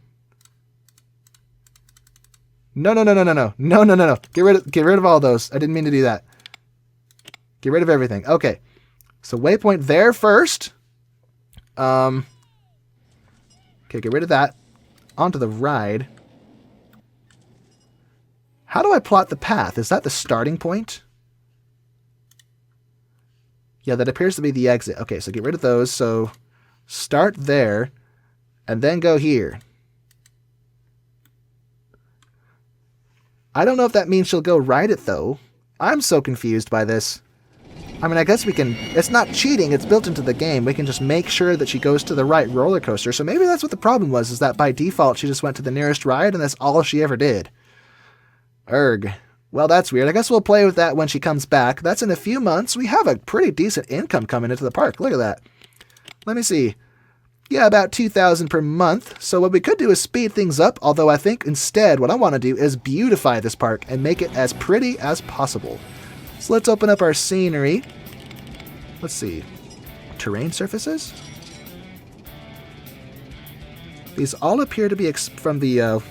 Get rid of all those. I didn't mean to do that. Get rid of everything. Okay. So waypoint there first. Okay, get rid of that. Onto the ride. How do I plot the path? Is that the starting point? Yeah, that appears to be the exit. Okay, so get rid of those. So start there and then go here. I don't know if that means she'll go ride it, though. I'm so confused by this. I mean, I guess we can... It's not cheating. It's built into the game. We can just make sure that she goes to the right roller coaster. So maybe that's what the problem was, is that by default, she just went to the nearest ride, and that's all she ever did. Erg. Well, that's weird. I guess we'll play with that when she comes back. That's in a few months. We have a pretty decent income coming into the park. Look at that. Let me see. Yeah, about $2,000 per month. So what we could do is speed things up, although I think instead what I want to do is beautify this park and make it as pretty as possible. So let's open up our scenery. Let's see. Terrain surfaces? These all appear to be from the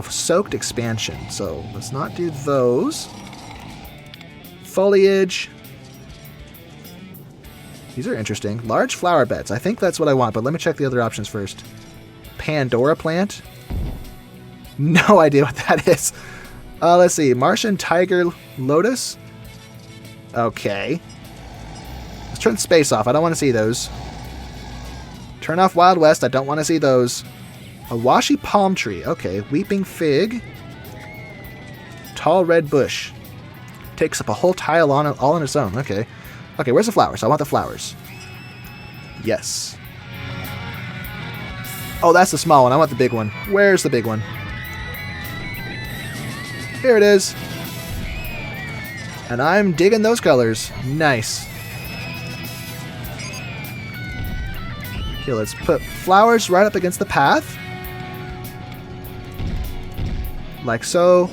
soaked expansion. So let's not do those. Foliage. These are interesting. Large flower beds. I think that's what I want, but let me check the other options first. Pandora plant. No idea what that is. Let's see. Martian tiger lotus. Okay. Let's turn space off. I don't want to see those. Turn off Wild West. I don't want to see those. A washy palm tree. Okay. Weeping fig. Tall red bush. Takes up a whole tile all on its own. Okay. Okay, where's the flowers? I want the flowers. Yes. Oh, that's the small one. I want the big one. Where's the big one? Here it is. And I'm digging those colors. Nice. Okay, let's put flowers right up against the path. Like so.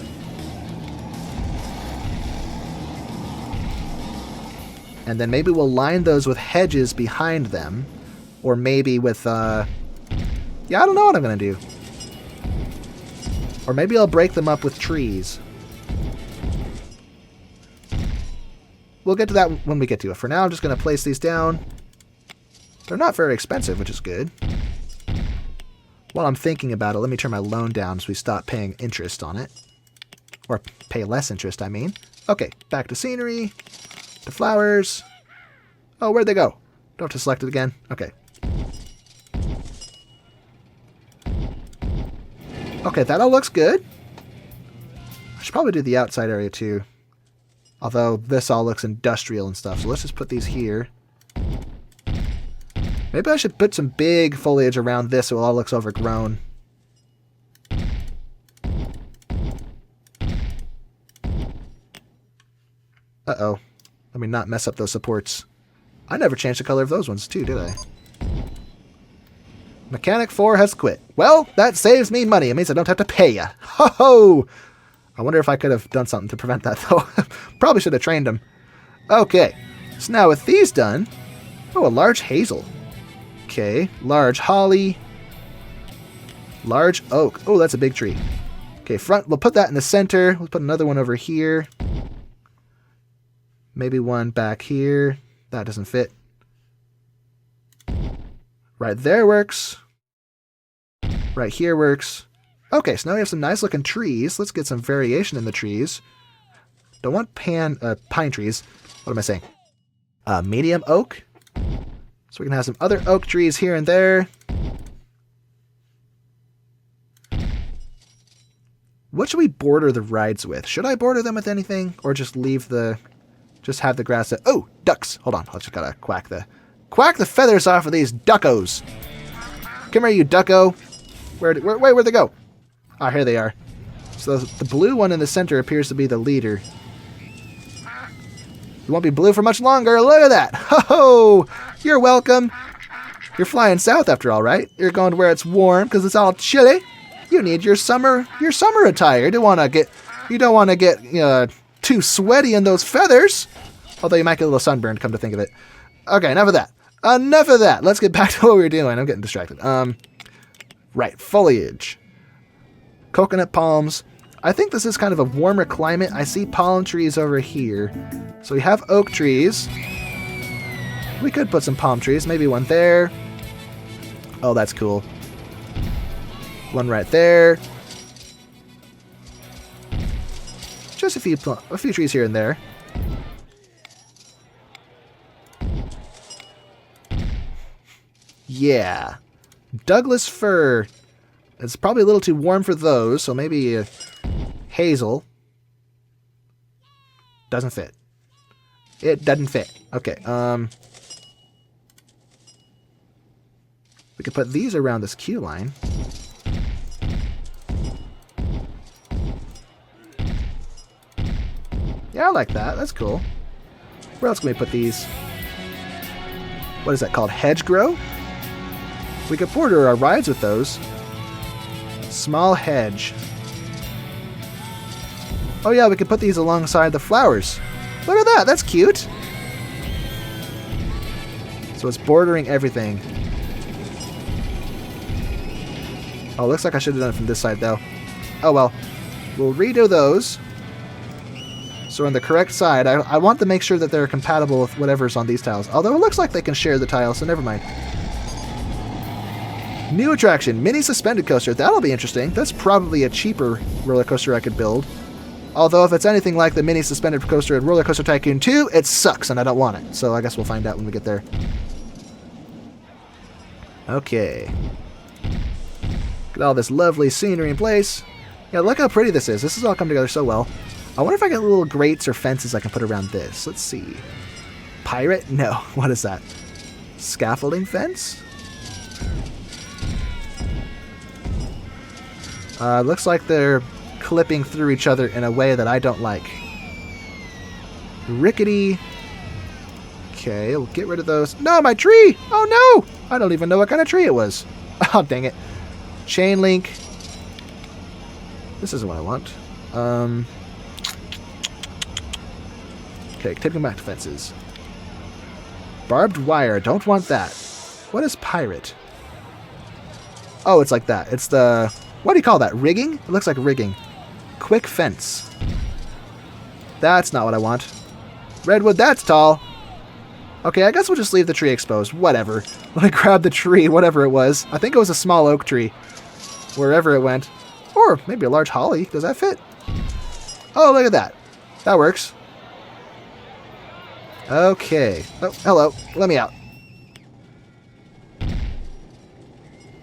And then maybe we'll line those with hedges behind them. Or maybe with, yeah, I don't know what I'm going to do. Or maybe I'll break them up with trees. We'll get to that when we get to it. For now, I'm just going to place these down. They're not very expensive, which is good. While I'm thinking about it, let me turn my loan down so we stop paying interest on it. Or pay less interest, I mean. Okay, back to scenery. The flowers. Oh, where'd they go? Do I have to select it again? Okay. Okay, that all looks good. I should probably do the outside area too. Although this all looks industrial and stuff. So let's just put these here. Maybe I should put some big foliage around this so it all looks overgrown. Uh-oh. Let me not mess up those supports. I never changed the color of those ones too, did I? Mechanic 4 has quit. Well, that saves me money. It means I don't have to pay ya. Ho ho! I wonder if I could have done something to prevent that, though. Probably should have trained him. Okay. So now with these done... Oh, a large hazel. Okay. Large holly. Large oak. Oh, that's a big tree. Okay, front. We'll put that in the center. We'll put another one over here. Maybe one back here. That doesn't fit. Right there works. Right here works. Okay, so now we have some nice looking trees. Let's get some variation in the trees. Don't want pine trees. What am I saying? Medium oak. So we can have some other oak trees here and there. What should we border the rides with? Should I border them with anything? Or just leave the... Just have the grass... Oh! Ducks! Hold on. I just gotta quack the feathers off of these duckos! Come here, you ducko! Where'd they go? Ah, here they are. So the blue one in the center appears to be the leader. You won't be blue for much longer. Look at that! Ho-ho! You're welcome! You're flying south after all, right? You're going to where it's warm because it's all chilly. You need your summer attire. You don't want to get too sweaty in those feathers. Although you might get a little sunburned, come to think of it. Okay, enough of that. Enough of that. Let's get back to what we were doing. I'm getting distracted. Right, foliage. Coconut palms. I think this is kind of a warmer climate. I see palm trees over here. So we have oak trees. We could put some palm trees. Maybe one there. Oh, that's cool. One right there. Just a few trees here and there. Yeah. Douglas fir. It's probably a little too warm for those, so maybe hazel. Doesn't fit. It doesn't fit. Okay, we could put these around this queue line. Yeah, I like that. That's cool. Where else can we put these? What is that called? Hedgerow? We could border our rides with those. Small hedge. Oh yeah, we could put these alongside the flowers. Look at that. That's cute. So it's bordering everything. Oh, looks like I should have done it from this side, though. Oh, well. We'll redo those. So on the correct side, I want to make sure that they're compatible with whatever's on these tiles. Although it looks like they can share the tiles, so never mind. New attraction, mini suspended coaster. That'll be interesting. That's probably a cheaper roller coaster I could build. Although if it's anything like the mini suspended coaster in Roller Coaster Tycoon 2, it sucks and I don't want it. So I guess we'll find out when we get there. Okay. Get all this lovely scenery in place. Yeah, look how pretty this is. This has all come together so well. I wonder if I get little grates or fences I can put around this. Let's see. Pirate? No. What is that? Scaffolding fence? Looks like they're clipping through each other in a way that I don't like. Rickety. Okay, we'll get rid of those. No, my tree! Oh no! I don't even know what kind of tree it was. Oh, dang it. Chain link. This isn't what I want. Okay, taking back to fences. Barbed wire. Don't want that. What is pirate? Oh, it's like that. It's the... What do you call that? Rigging? It looks like rigging. Quick fence. That's not what I want. Redwood, that's tall. Okay, I guess we'll just leave the tree exposed. Whatever. Let me grab the tree, whatever it was. I think it was a small oak tree. Wherever it went. Or maybe a large holly. Does that fit? Oh, look at that. That works. Okay. Oh, hello. Let me out.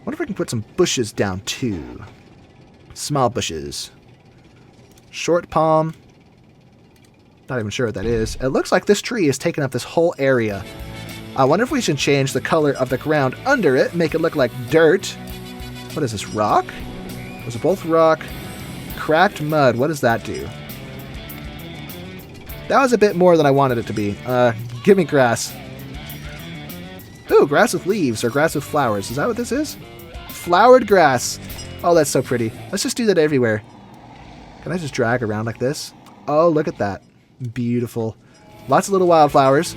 Wonder if I can put some bushes down too. Small bushes. Short palm. Not even sure what that is. It looks like this tree is taking up this whole area. I wonder if we should change the color of the ground under it, make it look like dirt. What is this, rock? Those are both rock. Cracked mud, what does that do? That was a bit more than I wanted it to be. Give me grass. Ooh, grass with leaves, or grass with flowers. Is that what this is? Flowered grass. Oh, that's so pretty. Let's just do that everywhere. Can I just drag around like this? Oh, look at that. Beautiful. Lots of little wildflowers.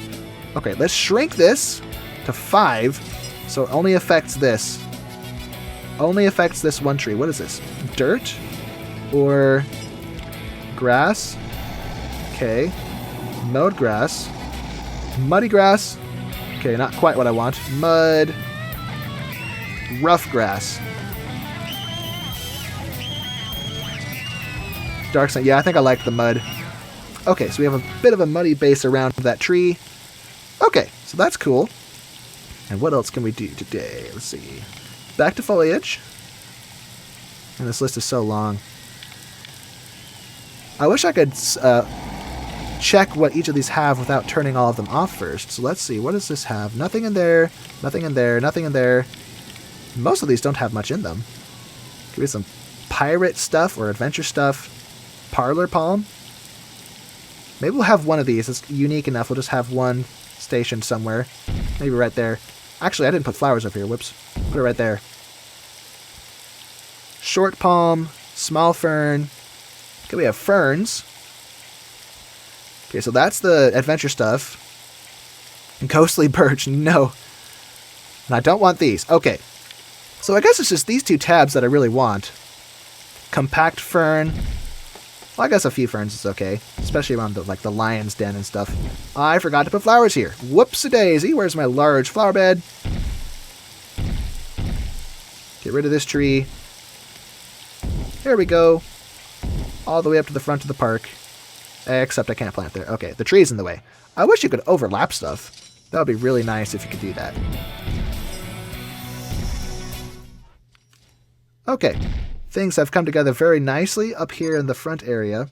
Okay, let's shrink this to 5, so it only affects this. Only affects this one tree. What is this? Dirt? Or grass? Okay. Mowed grass. Muddy grass. Okay, not quite what I want. Mud. Rough grass. Dark sand. Yeah, I think I like the mud. Okay, so we have a bit of a muddy base around that tree. Okay, so that's cool. And what else can we do today? Let's see. Back to foliage. And this list is so long. I wish I could check what each of these have without turning all of them off first. So let's see. What does this have? Nothing in there. Nothing in there. Nothing in there. Most of these don't have much in them. Give me some pirate stuff or adventure stuff. Parlor palm. Maybe we'll have one of these. It's unique enough. We'll just have one stationed somewhere. Maybe right there. Actually, I didn't put flowers up here. Whoops. Put it right there. Short palm. Small fern. Okay, we have ferns. Okay, so that's the adventure stuff. Ghostly birch. No. And I don't want these. Okay. So I guess it's just these two tabs that I really want. Compact fern. Well, I guess a few ferns is okay, especially around the lion's den and stuff. I forgot to put flowers here. Whoops-a-daisy. Where's my large flower bed? Get rid of this tree. There we go. All the way up to the front of the park. Except I can't plant there. Okay, the tree's in the way. I wish you could overlap stuff. That would be really nice if you could do that. Okay. Things have come together very nicely up here in the front area.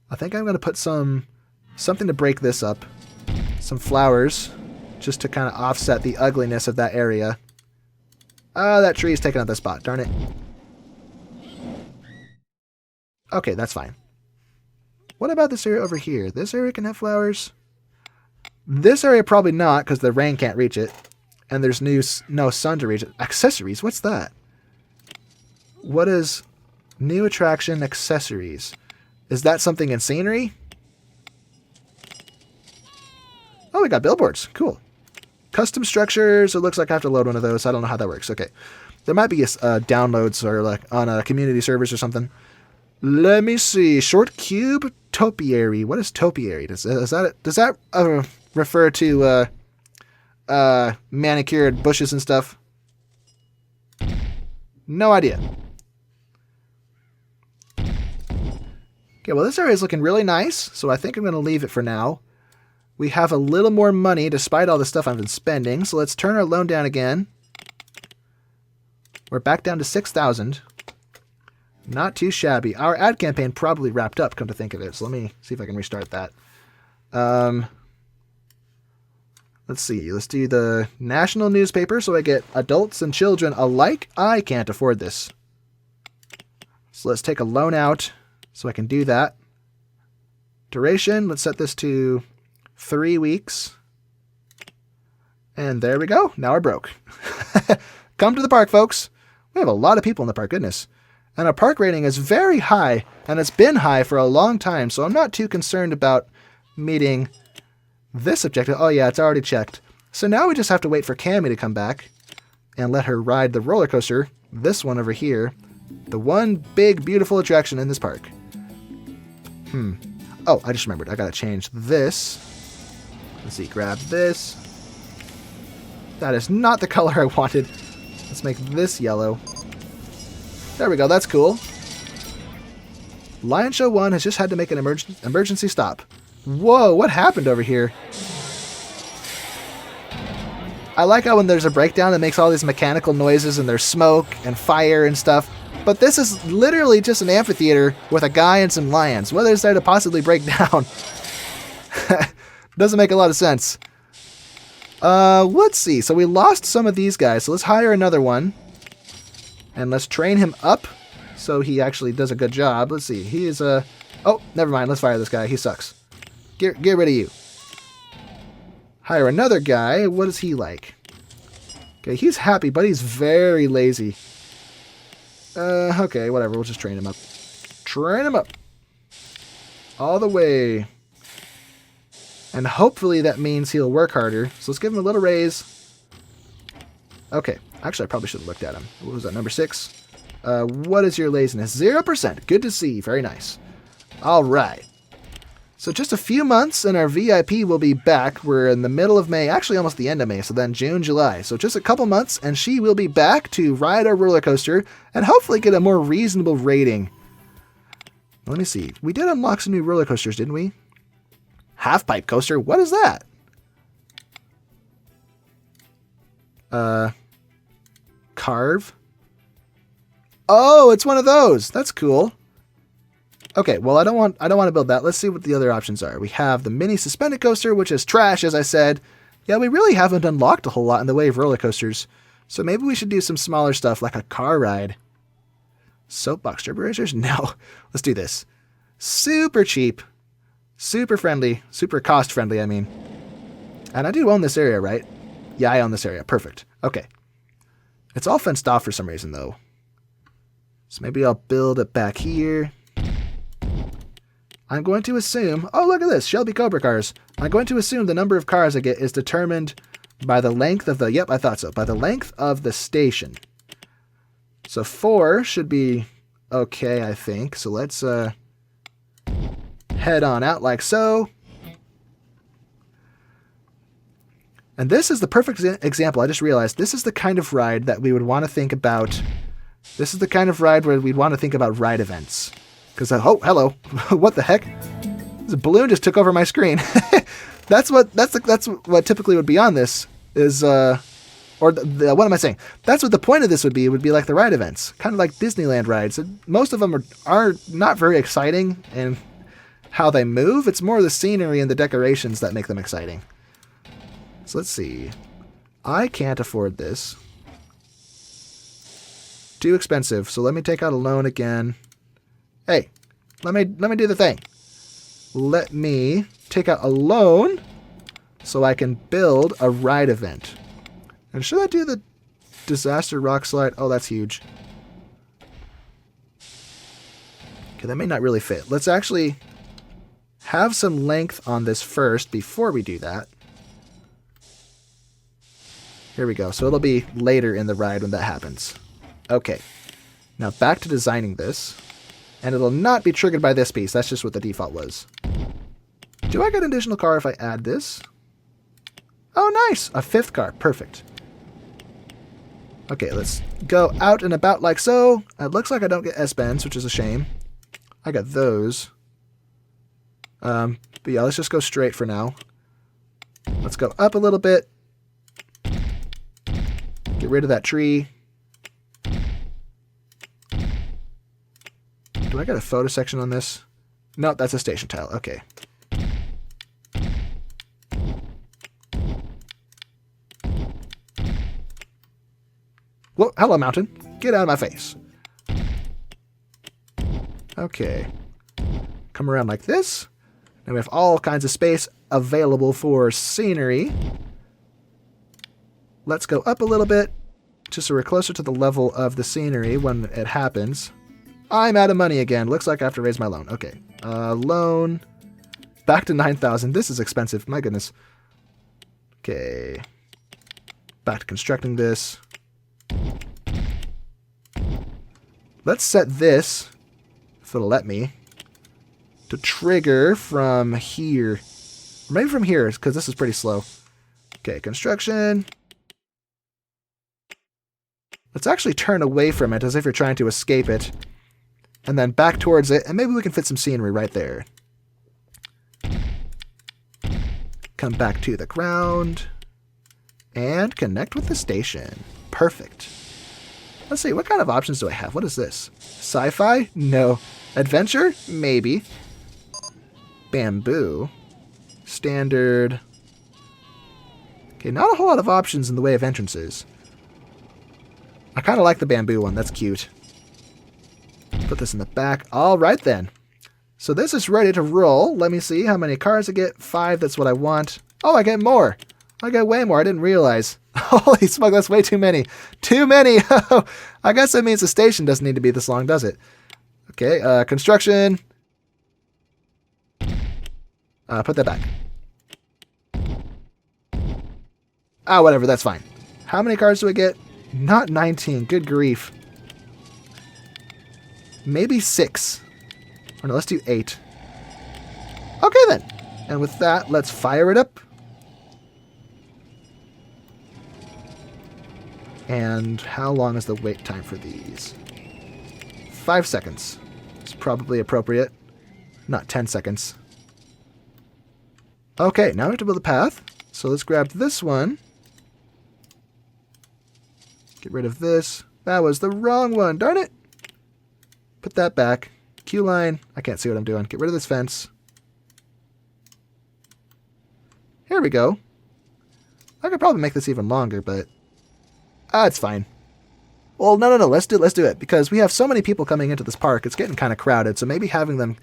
I think I'm going to put something to break this up. Some flowers, just to kind of offset the ugliness of that area. Ah, that tree is taking up the spot, darn it. Okay, that's fine. What about this area over here? This area can have flowers? This area probably not, because the rain can't reach it. And there's no sun to reach it. Accessories? What's that? What is new attraction accessories? Is that something in scenery? we got billboards. Cool. Custom structures. It looks like I have to load one of those. I don't know how that works. Okay. There might be downloads or like on community servers or something. Let me see. Short cube topiary. What is topiary? Does that refer to manicured bushes and stuff? No idea. Okay, well, this area is looking really nice, so I think I'm going to leave it for now. We have a little more money despite all the stuff I've been spending, so let's turn our loan down again. We're back down to 6,000. Not too shabby. Our ad campaign probably wrapped up, come to think of it, so let me see if I can restart that. Let's see. Let's do the national newspaper so I get adults and children alike. I can't afford this. So let's take a loan out so I can do that. Duration, let's set this to 3 weeks. And there we go. Now we're broke. Come to the park, folks. We have a lot of people in the park, goodness. And our park rating is very high, and it's been high for a long time, so I'm not too concerned about meeting this objective. Oh yeah, it's already checked. So now we just have to wait for Cami to come back and let her ride the roller coaster, this one over here, the one big beautiful attraction in this park. Oh, I just remembered. I gotta change this. Let's see, grab this. That is not the color I wanted. Let's make this yellow. There we go, that's cool. Lion Show 1 has just had to make an emergency stop. Whoa, what happened over here? I like how when there's a breakdown it makes all these mechanical noises and there's smoke and fire and stuff. But this is literally just an amphitheater with a guy and some lions. What is there to possibly break down? Doesn't make a lot of sense. Let's see. So we lost some of these guys. So let's hire another one. And let's train him up so he actually does a good job. Let's see. He is a... Oh, never mind. Let's fire this guy. He sucks. Get rid of you. Hire another guy. What is he like? Okay, he's happy, but he's very lazy. Okay, whatever. We'll just train him up. Train him up. All the way. And hopefully that means he'll work harder. So let's give him a little raise. Okay. Actually, I probably should have looked at him. What was that, number 6? What is your laziness? 0%. Good to see. Very nice. All right. So just a few months and our VIP will be back. We're in the middle of May, actually almost the end of May, so then June, July. So just a couple months and she will be back to ride our roller coaster and hopefully get a more reasonable rating. Let me see. We did unlock some new roller coasters, didn't we? Half pipe coaster? What is that? Carve? Oh, it's one of those. That's cool. Okay, well, I don't want to build that. Let's see what the other options are. We have the mini suspended coaster, which is trash, as I said. Yeah, we really haven't unlocked a whole lot in the way of roller coasters. So maybe we should do some smaller stuff, like a car ride. Soapbox turbo racers? No. Let's do this. Super cheap. Super friendly. Super cost friendly, I mean. And I do own this area, right? Yeah, I own this area. Perfect. Okay. It's all fenced off for some reason, though. So maybe I'll build it back here. I'm going to assume... Oh, look at this. Shelby Cobra cars. I'm going to assume the number of cars I get is determined by the length of the... Yep, I thought so. By the length of the station. So 4 should be okay, I think. So let's head on out like so. And this is the perfect example. I just realized this is the kind of ride that we would want to think about. This is the kind of ride where we'd want to think about ride events. Because, oh, hello. What the heck? This balloon just took over my screen. That's what typically would be on this is, what am I saying? That's what the point of this would be like the ride events. Kind of like Disneyland rides. Most of them are not very exciting in how they move. It's more the scenery and the decorations that make them exciting. So let's see. I can't afford this. Too expensive. So let me take out a loan again. Hey, let me do the thing. Let me take out a loan so I can build a ride event. And should I do the disaster rock slide? Oh, that's huge. Okay, that may not really fit. Let's actually have some length on this first before we do that. Here we go. So it'll be later in the ride when that happens. Okay. Now back to designing this. And it'll not be triggered by this piece. That's just what the default was. Do I get an additional car if I add this? Oh, nice! A 5th car. Perfect. Okay, let's go out and about like so. It looks like I don't get S-bends, which is a shame. I got those. But yeah, let's just go straight for now. Let's go up a little bit. Get rid of that tree. Do I got a photo section on this? No, that's a station tile. Okay. Whoa, hello, mountain. Get out of my face. Okay. Come around like this. Now we have all kinds of space available for scenery. Let's go up a little bit, just so we're closer to the level of the scenery when it happens. I'm out of money again. Looks like I have to raise my loan. Okay. Loan. Back to 9,000. This is expensive. My goodness. Okay. Back to constructing this. Let's set this, if it'll let me, to trigger from here. Or maybe from here, because this is pretty slow. Okay, construction. Let's actually turn away from it as if you're trying to escape it. And then back towards it, and maybe we can fit some scenery right there. Come back to the ground. And connect with the station. Perfect. Let's see, what kind of options do I have? What is this? Sci-fi? No. Adventure? Maybe. Bamboo. Standard. Okay, not a whole lot of options in the way of entrances. I kind of like the bamboo one. That's cute. Put this in the back. All right, then. So this is ready to roll. Let me see how many cars I get. 5, that's what I want. Oh, I get more. I get way more. I didn't realize. Holy smoke, that's way too many. Too many! I guess that means the station doesn't need to be this long, does it? Okay, construction. Put that back. Ah, whatever, that's fine. How many cars do I get? Not 19. Good grief. Maybe 6. Or no, let's do 8. Okay, then. And with that, let's fire it up. And how long is the wait time for these? 5 seconds. It's probably appropriate. Not 10 seconds. Okay, now we have to build a path. So let's grab this one. Get rid of this. That was the wrong one. Darn it. Put that back. Queue line. I can't see what I'm doing. Get rid of this fence. Here we go. I could probably make this even longer, but it's fine. Well, no. Let's do it because we have so many people coming into this park. It's getting kind of crowded, so maybe having them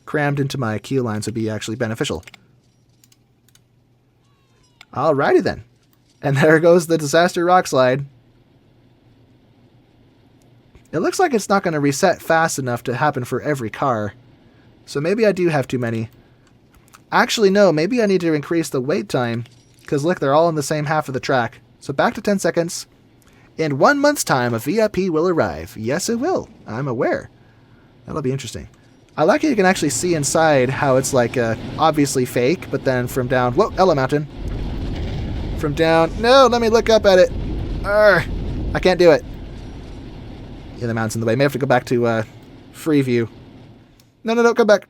crammed into my queue lines would be actually beneficial. Alrighty then. And there goes the disaster rock slide. It looks like it's not going to reset fast enough to happen for every car. So maybe I do have too many. Actually, no. Maybe I need to increase the wait time. Because look, they're all in the same half of the track. So back to 10 seconds. In 1 month's time, a VIP will arrive. Yes, it will. I'm aware. That'll be interesting. I like how you can actually see inside how it's like obviously fake. But then from down... Whoa, hello, mountain. From down... No, let me look up at it. I can't do it. Yeah, the mountain's in the way. May have to go back to free view. No, come back.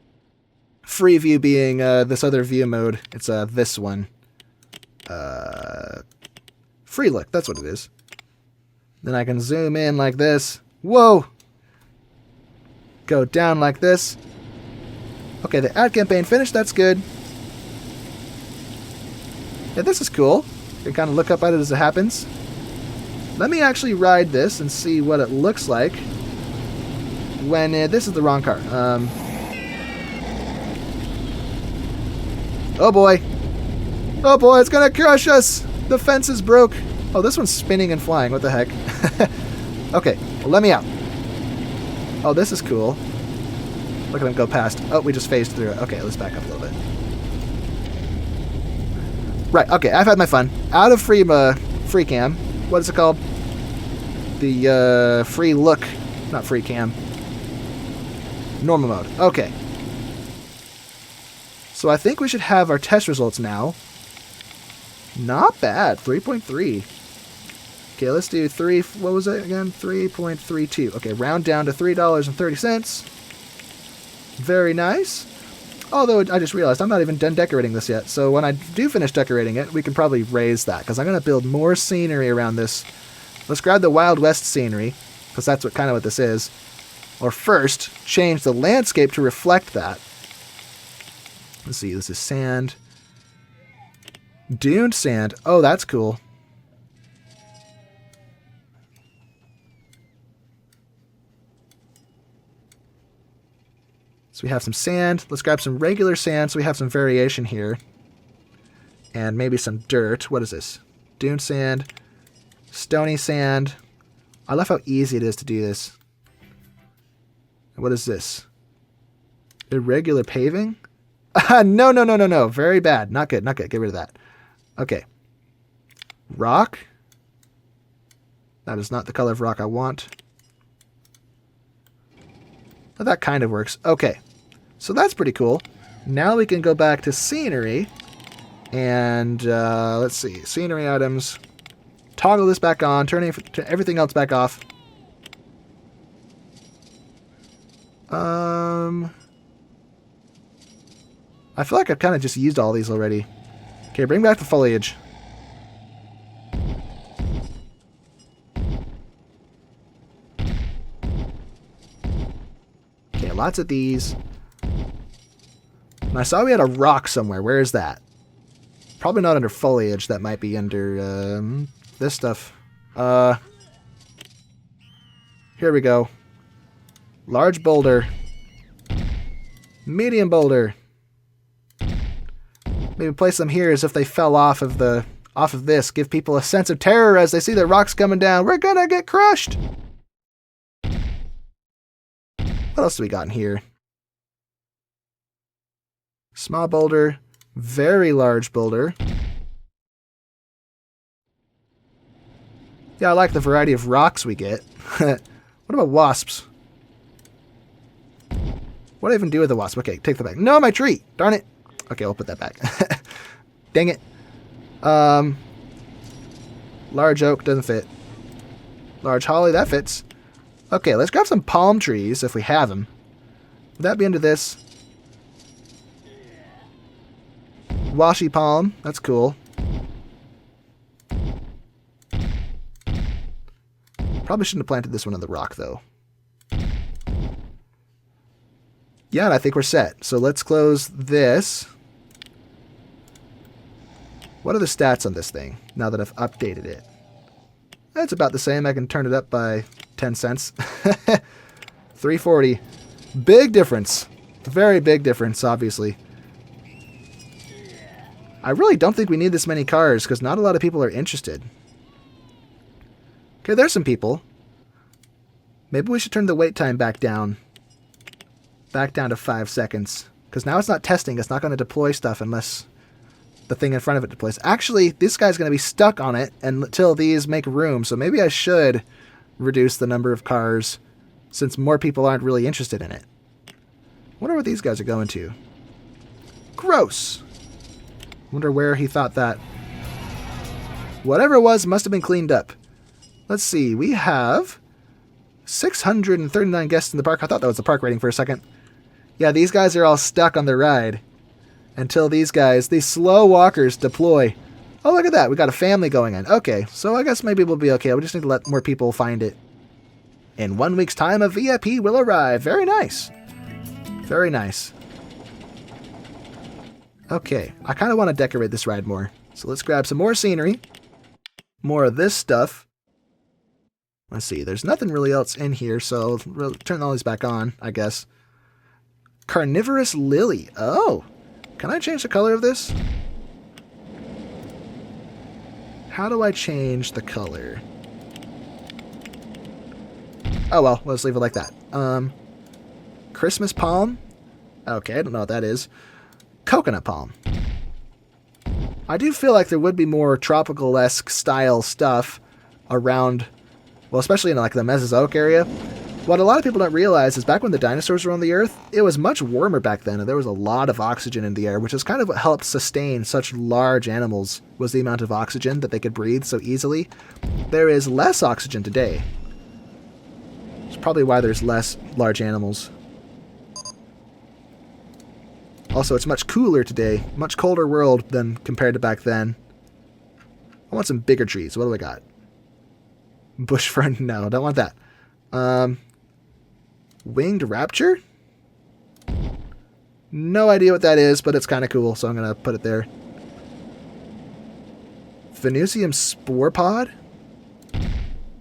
Free view being this other view mode. It's this one. Free look, that's what it is. Then I can zoom in like this. Whoa! Go down like this. Okay, the ad campaign finished. That's good. Yeah, this is cool. You can kind of look up at it as it happens. Let me actually ride this and see what it looks like when this is the wrong car. Oh boy. Oh boy, it's gonna crush us. The fence is broke. Oh, this one's spinning and flying. What the heck? Okay, well, let me out. Oh, this is cool. Look at him go past. Oh, we just phased through it. Okay, let's back up a little bit. Right, okay, I've had my fun. Out of free free cam. What is it called? The free look. Not free cam. Normal mode. Okay. So I think we should have our test results now. Not bad. 3.3. Okay, let's do what was it again? 3.32. Okay, round down to $3.30. Very nice. Although I just realized I'm not even done decorating this yet. So when I do finish decorating it, we can probably raise that. Because I'm going to build more scenery around this. Let's grab the Wild West scenery. Because that's kind of what this is. Or first, change the landscape to reflect that. Let's see, this is sand. Duned sand. Oh, that's cool. So we have some sand. Let's grab some regular sand so we have some variation here. And maybe some dirt. What is this? Dune sand. Stony sand. I love how easy it is to do this. What is this? Irregular paving? No. Very bad. Not good. Get rid of that. Okay. Rock. That is not the color of rock I want. But that kind of works. Okay. So that's pretty cool. Now we can go back to scenery. And let's see. Scenery items. Toggle this back on. Turn everything else back off. I feel like I've kind of just used all these already. Okay, bring back the foliage. Okay, lots of these. And I saw we had a rock somewhere. Where is that? Probably not under foliage. That might be under this stuff. Here we go. Large boulder. Medium boulder. Maybe place them here as if they fell off of this. Give people a sense of terror as they see the rocks coming down. We're gonna get crushed. What else do we got in here? Small boulder. Very large boulder. Yeah, I like the variety of rocks we get. What about wasps? What do I even do with the wasp? Okay, take that back. No, my tree! Darn it! Okay, I'll put that back. Dang it. Large oak doesn't fit. Large holly, that fits. Okay, let's grab some palm trees if we have them. Would that be under this? Washi palm, that's cool. Probably shouldn't have planted this one on the rock, though. Yeah, and I think we're set. So let's close this. What are the stats on this thing now that I've updated it? It's about the same. I can turn it up by 10 cents. 340. Big difference. Very big difference, obviously. I really don't think we need this many cars because not a lot of people are interested. Okay, there's some people. Maybe we should turn the wait time back down. Back down to 5 seconds. Because now it's not testing. It's not going to deploy stuff unless the thing in front of it deploys. Actually, this guy's going to be stuck on it until these make room. So maybe I should reduce the number of cars since more people aren't really interested in it. Wonder what these guys are going to. Gross. Wonder where he thought that. Whatever it was must have been cleaned up. Let's see. We have 639 guests in the park. I thought that was the park rating for a second. Yeah, these guys are all stuck on the ride until these guys, these slow walkers, deploy. Oh, look at that. We got a family going in. Okay, so I guess maybe we'll be okay. We just need to let more people find it. In 1 week's time, a VIP will arrive. Very nice. Very nice. Okay, I kind of want to decorate this ride more. So let's grab some more scenery. More of this stuff. Let's see, there's nothing really else in here, so we'll turn all these back on, I guess. Carnivorous lily. Oh, can I change the color of this? How do I change the color? Oh well, let's leave it like that. Christmas palm. Okay, I don't know what that is. Coconut palm. I do feel like there would be more tropical-esque style stuff around, well, especially in like the Mesozoic area. What a lot of people don't realize is back when the dinosaurs were on the Earth, it was much warmer back then, and there was a lot of oxygen in the air, which is kind of what helped sustain such large animals, was the amount of oxygen that they could breathe so easily. There is less oxygen today. It's probably why there's less large animals. Also, it's much cooler today. Much colder world than compared to back then. I want some bigger trees. What do I got? Bush fern? No, don't want that. Winged Rapture? No idea what that is, but it's kind of cool, so I'm going to put it there. Venusium Spore Pod?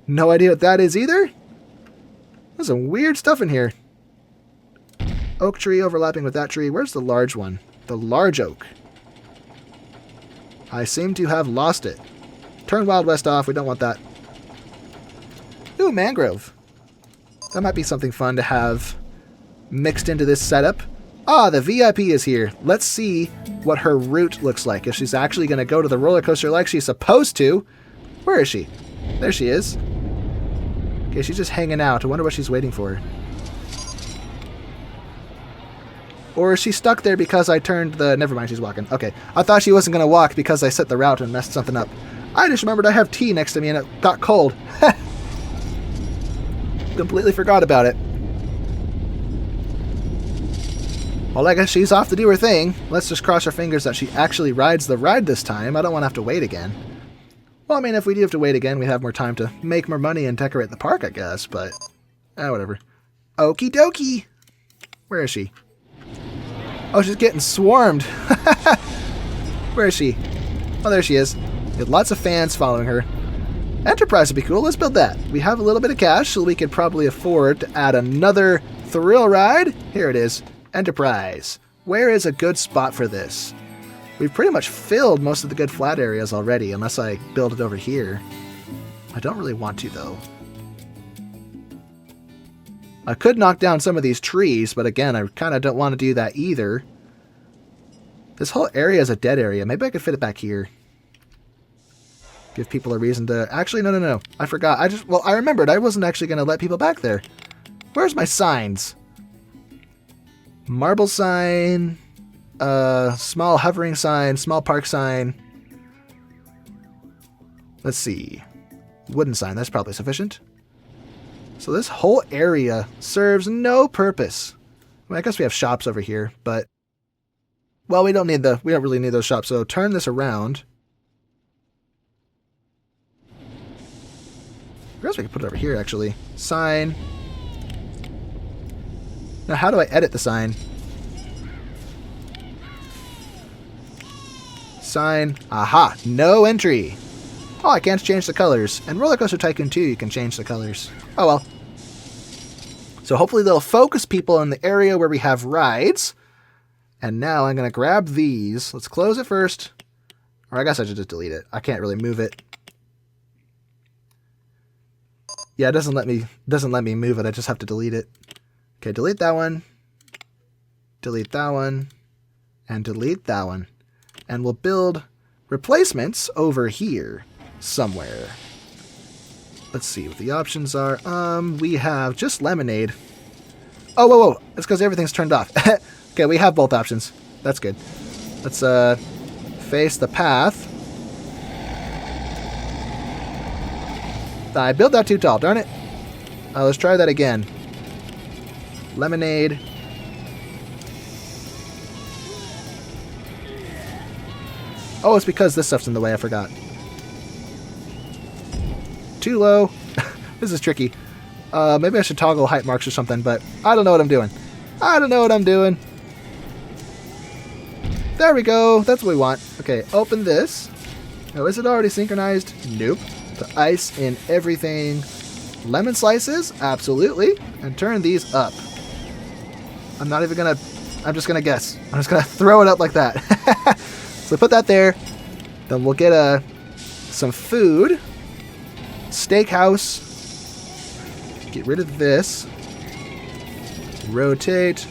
No idea what that is either. There's some weird stuff in here. Oak tree overlapping with that tree. Where's the large one? The large oak. I seem to have lost it. Turn Wild West off. We don't want that. Ooh, mangrove. That might be something fun to have mixed into this setup. Ah, the VIP is here. Let's see what her route looks like. If she's actually going to go to the roller coaster like she's supposed to. Where is she? There she is. Okay, she's just hanging out. I wonder what she's waiting for. Or is she stuck there because I turned the... Never mind, she's walking. Okay, I thought she wasn't going to walk because I set the route and messed something up. I just remembered I have tea next to me and it got cold. Completely forgot about it. Well, I guess she's off to do her thing. Let's just cross our fingers that she actually rides the ride this time. I don't want to have to wait again. Well, I mean, if we do have to wait again, we have more time to make more money and decorate the park, I guess, but... whatever. Okie dokie! Where is she? Oh, she's getting swarmed! Where is she? Oh, there she is. With lots of fans following her. Enterprise would be cool. Let's build that. We have a little bit of cash, so we could probably afford to add another thrill ride. Here it is. Enterprise. Where is a good spot for this? We've pretty much filled most of the good flat areas already, unless I build it over here. I don't really want to, though. I could knock down some of these trees, but again, I kind of don't want to do that either. This whole area is a dead area. Maybe I could fit it back here. Give people a reason to... Actually, no. I forgot. I remembered. I wasn't actually going to let people back there. Where's my signs? Marble sign. Small hovering sign. Small park sign. Let's see. Wooden sign. That's probably sufficient. So this whole area serves no purpose. I mean, I guess we have shops over here, but... Well, we don't really need those shops, so turn this around. I guess we can put it over here, actually. Sign. Now, how do I edit the sign? Sign. Aha! No entry! Oh, I can't change the colors. And Roller Coaster Tycoon 2, you can change the colors. Oh, well. So hopefully they'll focus people in the area where we have rides. And now I'm going to grab these. Let's close it first. Or I guess I should just delete it. I can't really move it. Yeah, it doesn't let me move it. I just have to delete it. Okay, delete that one. Delete that one. And delete that one. And we'll build replacements over here somewhere. Let's see what the options are. We have just lemonade. Oh, whoa. It's because everything's turned off. Okay, we have both options. That's good. Let's face the path. I built that too tall, darn it. Let's try that again. Lemonade. Oh, it's because this stuff's in the way, I forgot. Too low. This is tricky. Maybe I should toggle height marks or something, but I don't know what I'm doing. There we go. That's what we want. Okay, open this. Oh, is it already synchronized? Nope. The ice in everything. Lemon slices? Absolutely. And turn these up. I'm not even gonna... I'm just gonna guess. I'm just gonna throw it up like that. So put that there. Then we'll get some food. Steakhouse. Get rid of this. Rotate.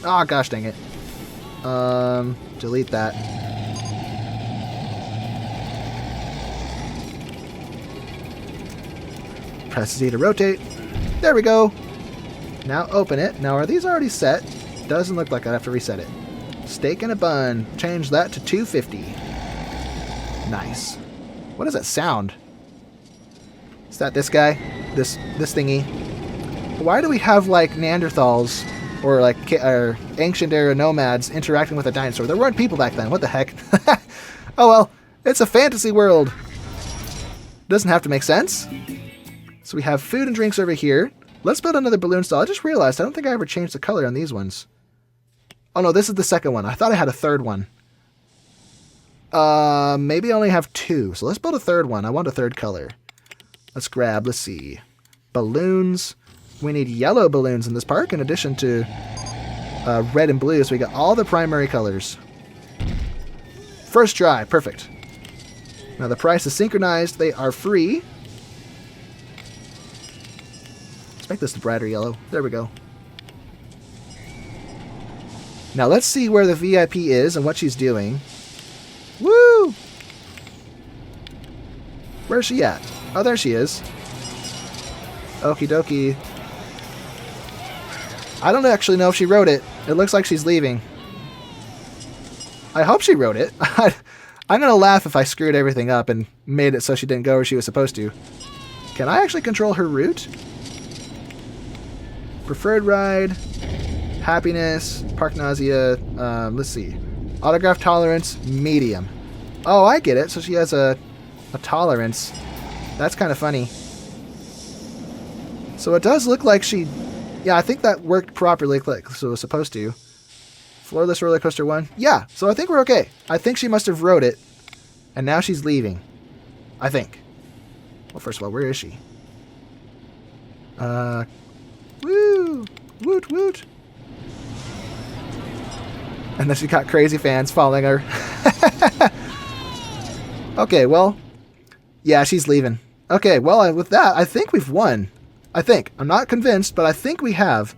Oh, gosh dang it. delete that. Press Z to rotate. There we go. Now open it. Now, are these already set? Doesn't look like I'd have to reset it. Steak and a bun. Change that to 250. Nice. What does that sound? Is that this guy? This thingy? Why do we have, like, Neanderthals or, like, ancient era nomads interacting with a dinosaur? There weren't people back then. What the heck? Oh, well. It's a fantasy world. Doesn't have to make sense. So we have food and drinks over here. Let's build another balloon stall. I just realized I don't think I ever changed the color on these ones. Oh, no. This is the second one. I thought I had a third one. Maybe I only have two. So let's build a third one. I want a third color. Let's see. Balloons. We need yellow balloons in this park in addition to red and blue. So we got all the primary colors. First try. Perfect. Now the price is synchronized. They are free. Let's make this the brighter yellow. There we go. Now let's see where the VIP is and what she's doing. Woo! Where's she at? Oh, there she is. Okie dokie. I don't actually know if she wrote it. It looks like she's leaving. I hope she wrote it. I'm going to laugh if I screwed everything up and made it so she didn't go where she was supposed to. Can I actually control her route? Preferred ride. Happiness. Park nausea. Let's see. Autograph tolerance. Medium. Oh, I get it. So she has a tolerance. That's kind of funny. So it does look like she... Yeah, I think that worked properly, so it was supposed to. Floorless Roller Coaster 1. Yeah, so I think we're okay. I think she must have wrote it, and now she's leaving. I think. Well, first of all, where is she? Woo! Woot woot! And then she got crazy fans following her. Okay, well... Yeah, she's leaving. Okay, well, with that, I think we've won. I think. I'm not convinced, but I think we have.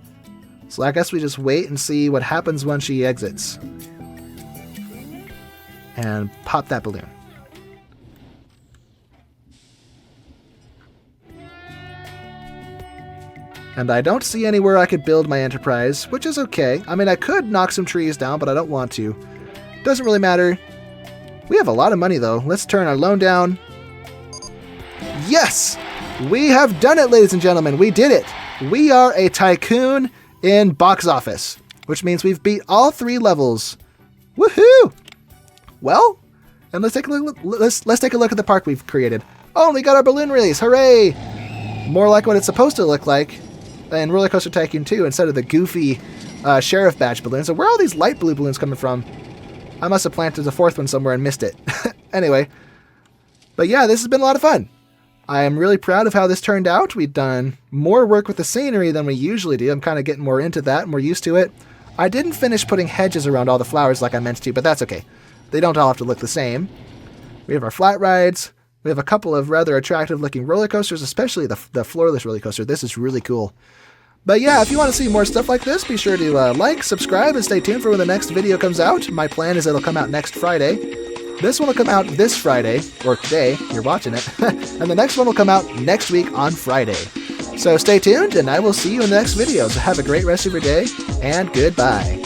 So I guess we just wait and see what happens when she exits. And pop that balloon. And I don't see anywhere I could build my enterprise, which is okay. I mean, I could knock some trees down, but I don't want to. Doesn't really matter. We have a lot of money, though. Let's turn our loan down. Yes! We have done it, ladies and gentlemen. We did it. We are a tycoon in box office, which means we've beat all 3 levels. Woohoo! Well, and let's take a look. Let's take a look at the park we've created. Oh, and we got our balloon release. Hooray! More like what it's supposed to look like in Roller Coaster Tycoon 2 instead of the goofy sheriff badge balloons. So where are all these light blue balloons coming from? I must have planted the 4th one somewhere and missed it. Anyway, but yeah, this has been a lot of fun. I am really proud of how this turned out. We've done more work with the scenery than we usually do. I'm kind of getting more into that, more used to it. I didn't finish putting hedges around all the flowers like I meant to, but that's okay. They don't all have to look the same. We have our flat rides. We have a couple of rather attractive looking roller coasters, especially the floorless roller coaster. This is really cool. But yeah, if you want to see more stuff like this, be sure to like, subscribe, and stay tuned for when the next video comes out. My plan is it'll come out next Friday. This one will come out this Friday, or today, you're watching it, and the next one will come out next week on Friday. So stay tuned, and I will see you in the next video. So have a great rest of your day, and goodbye.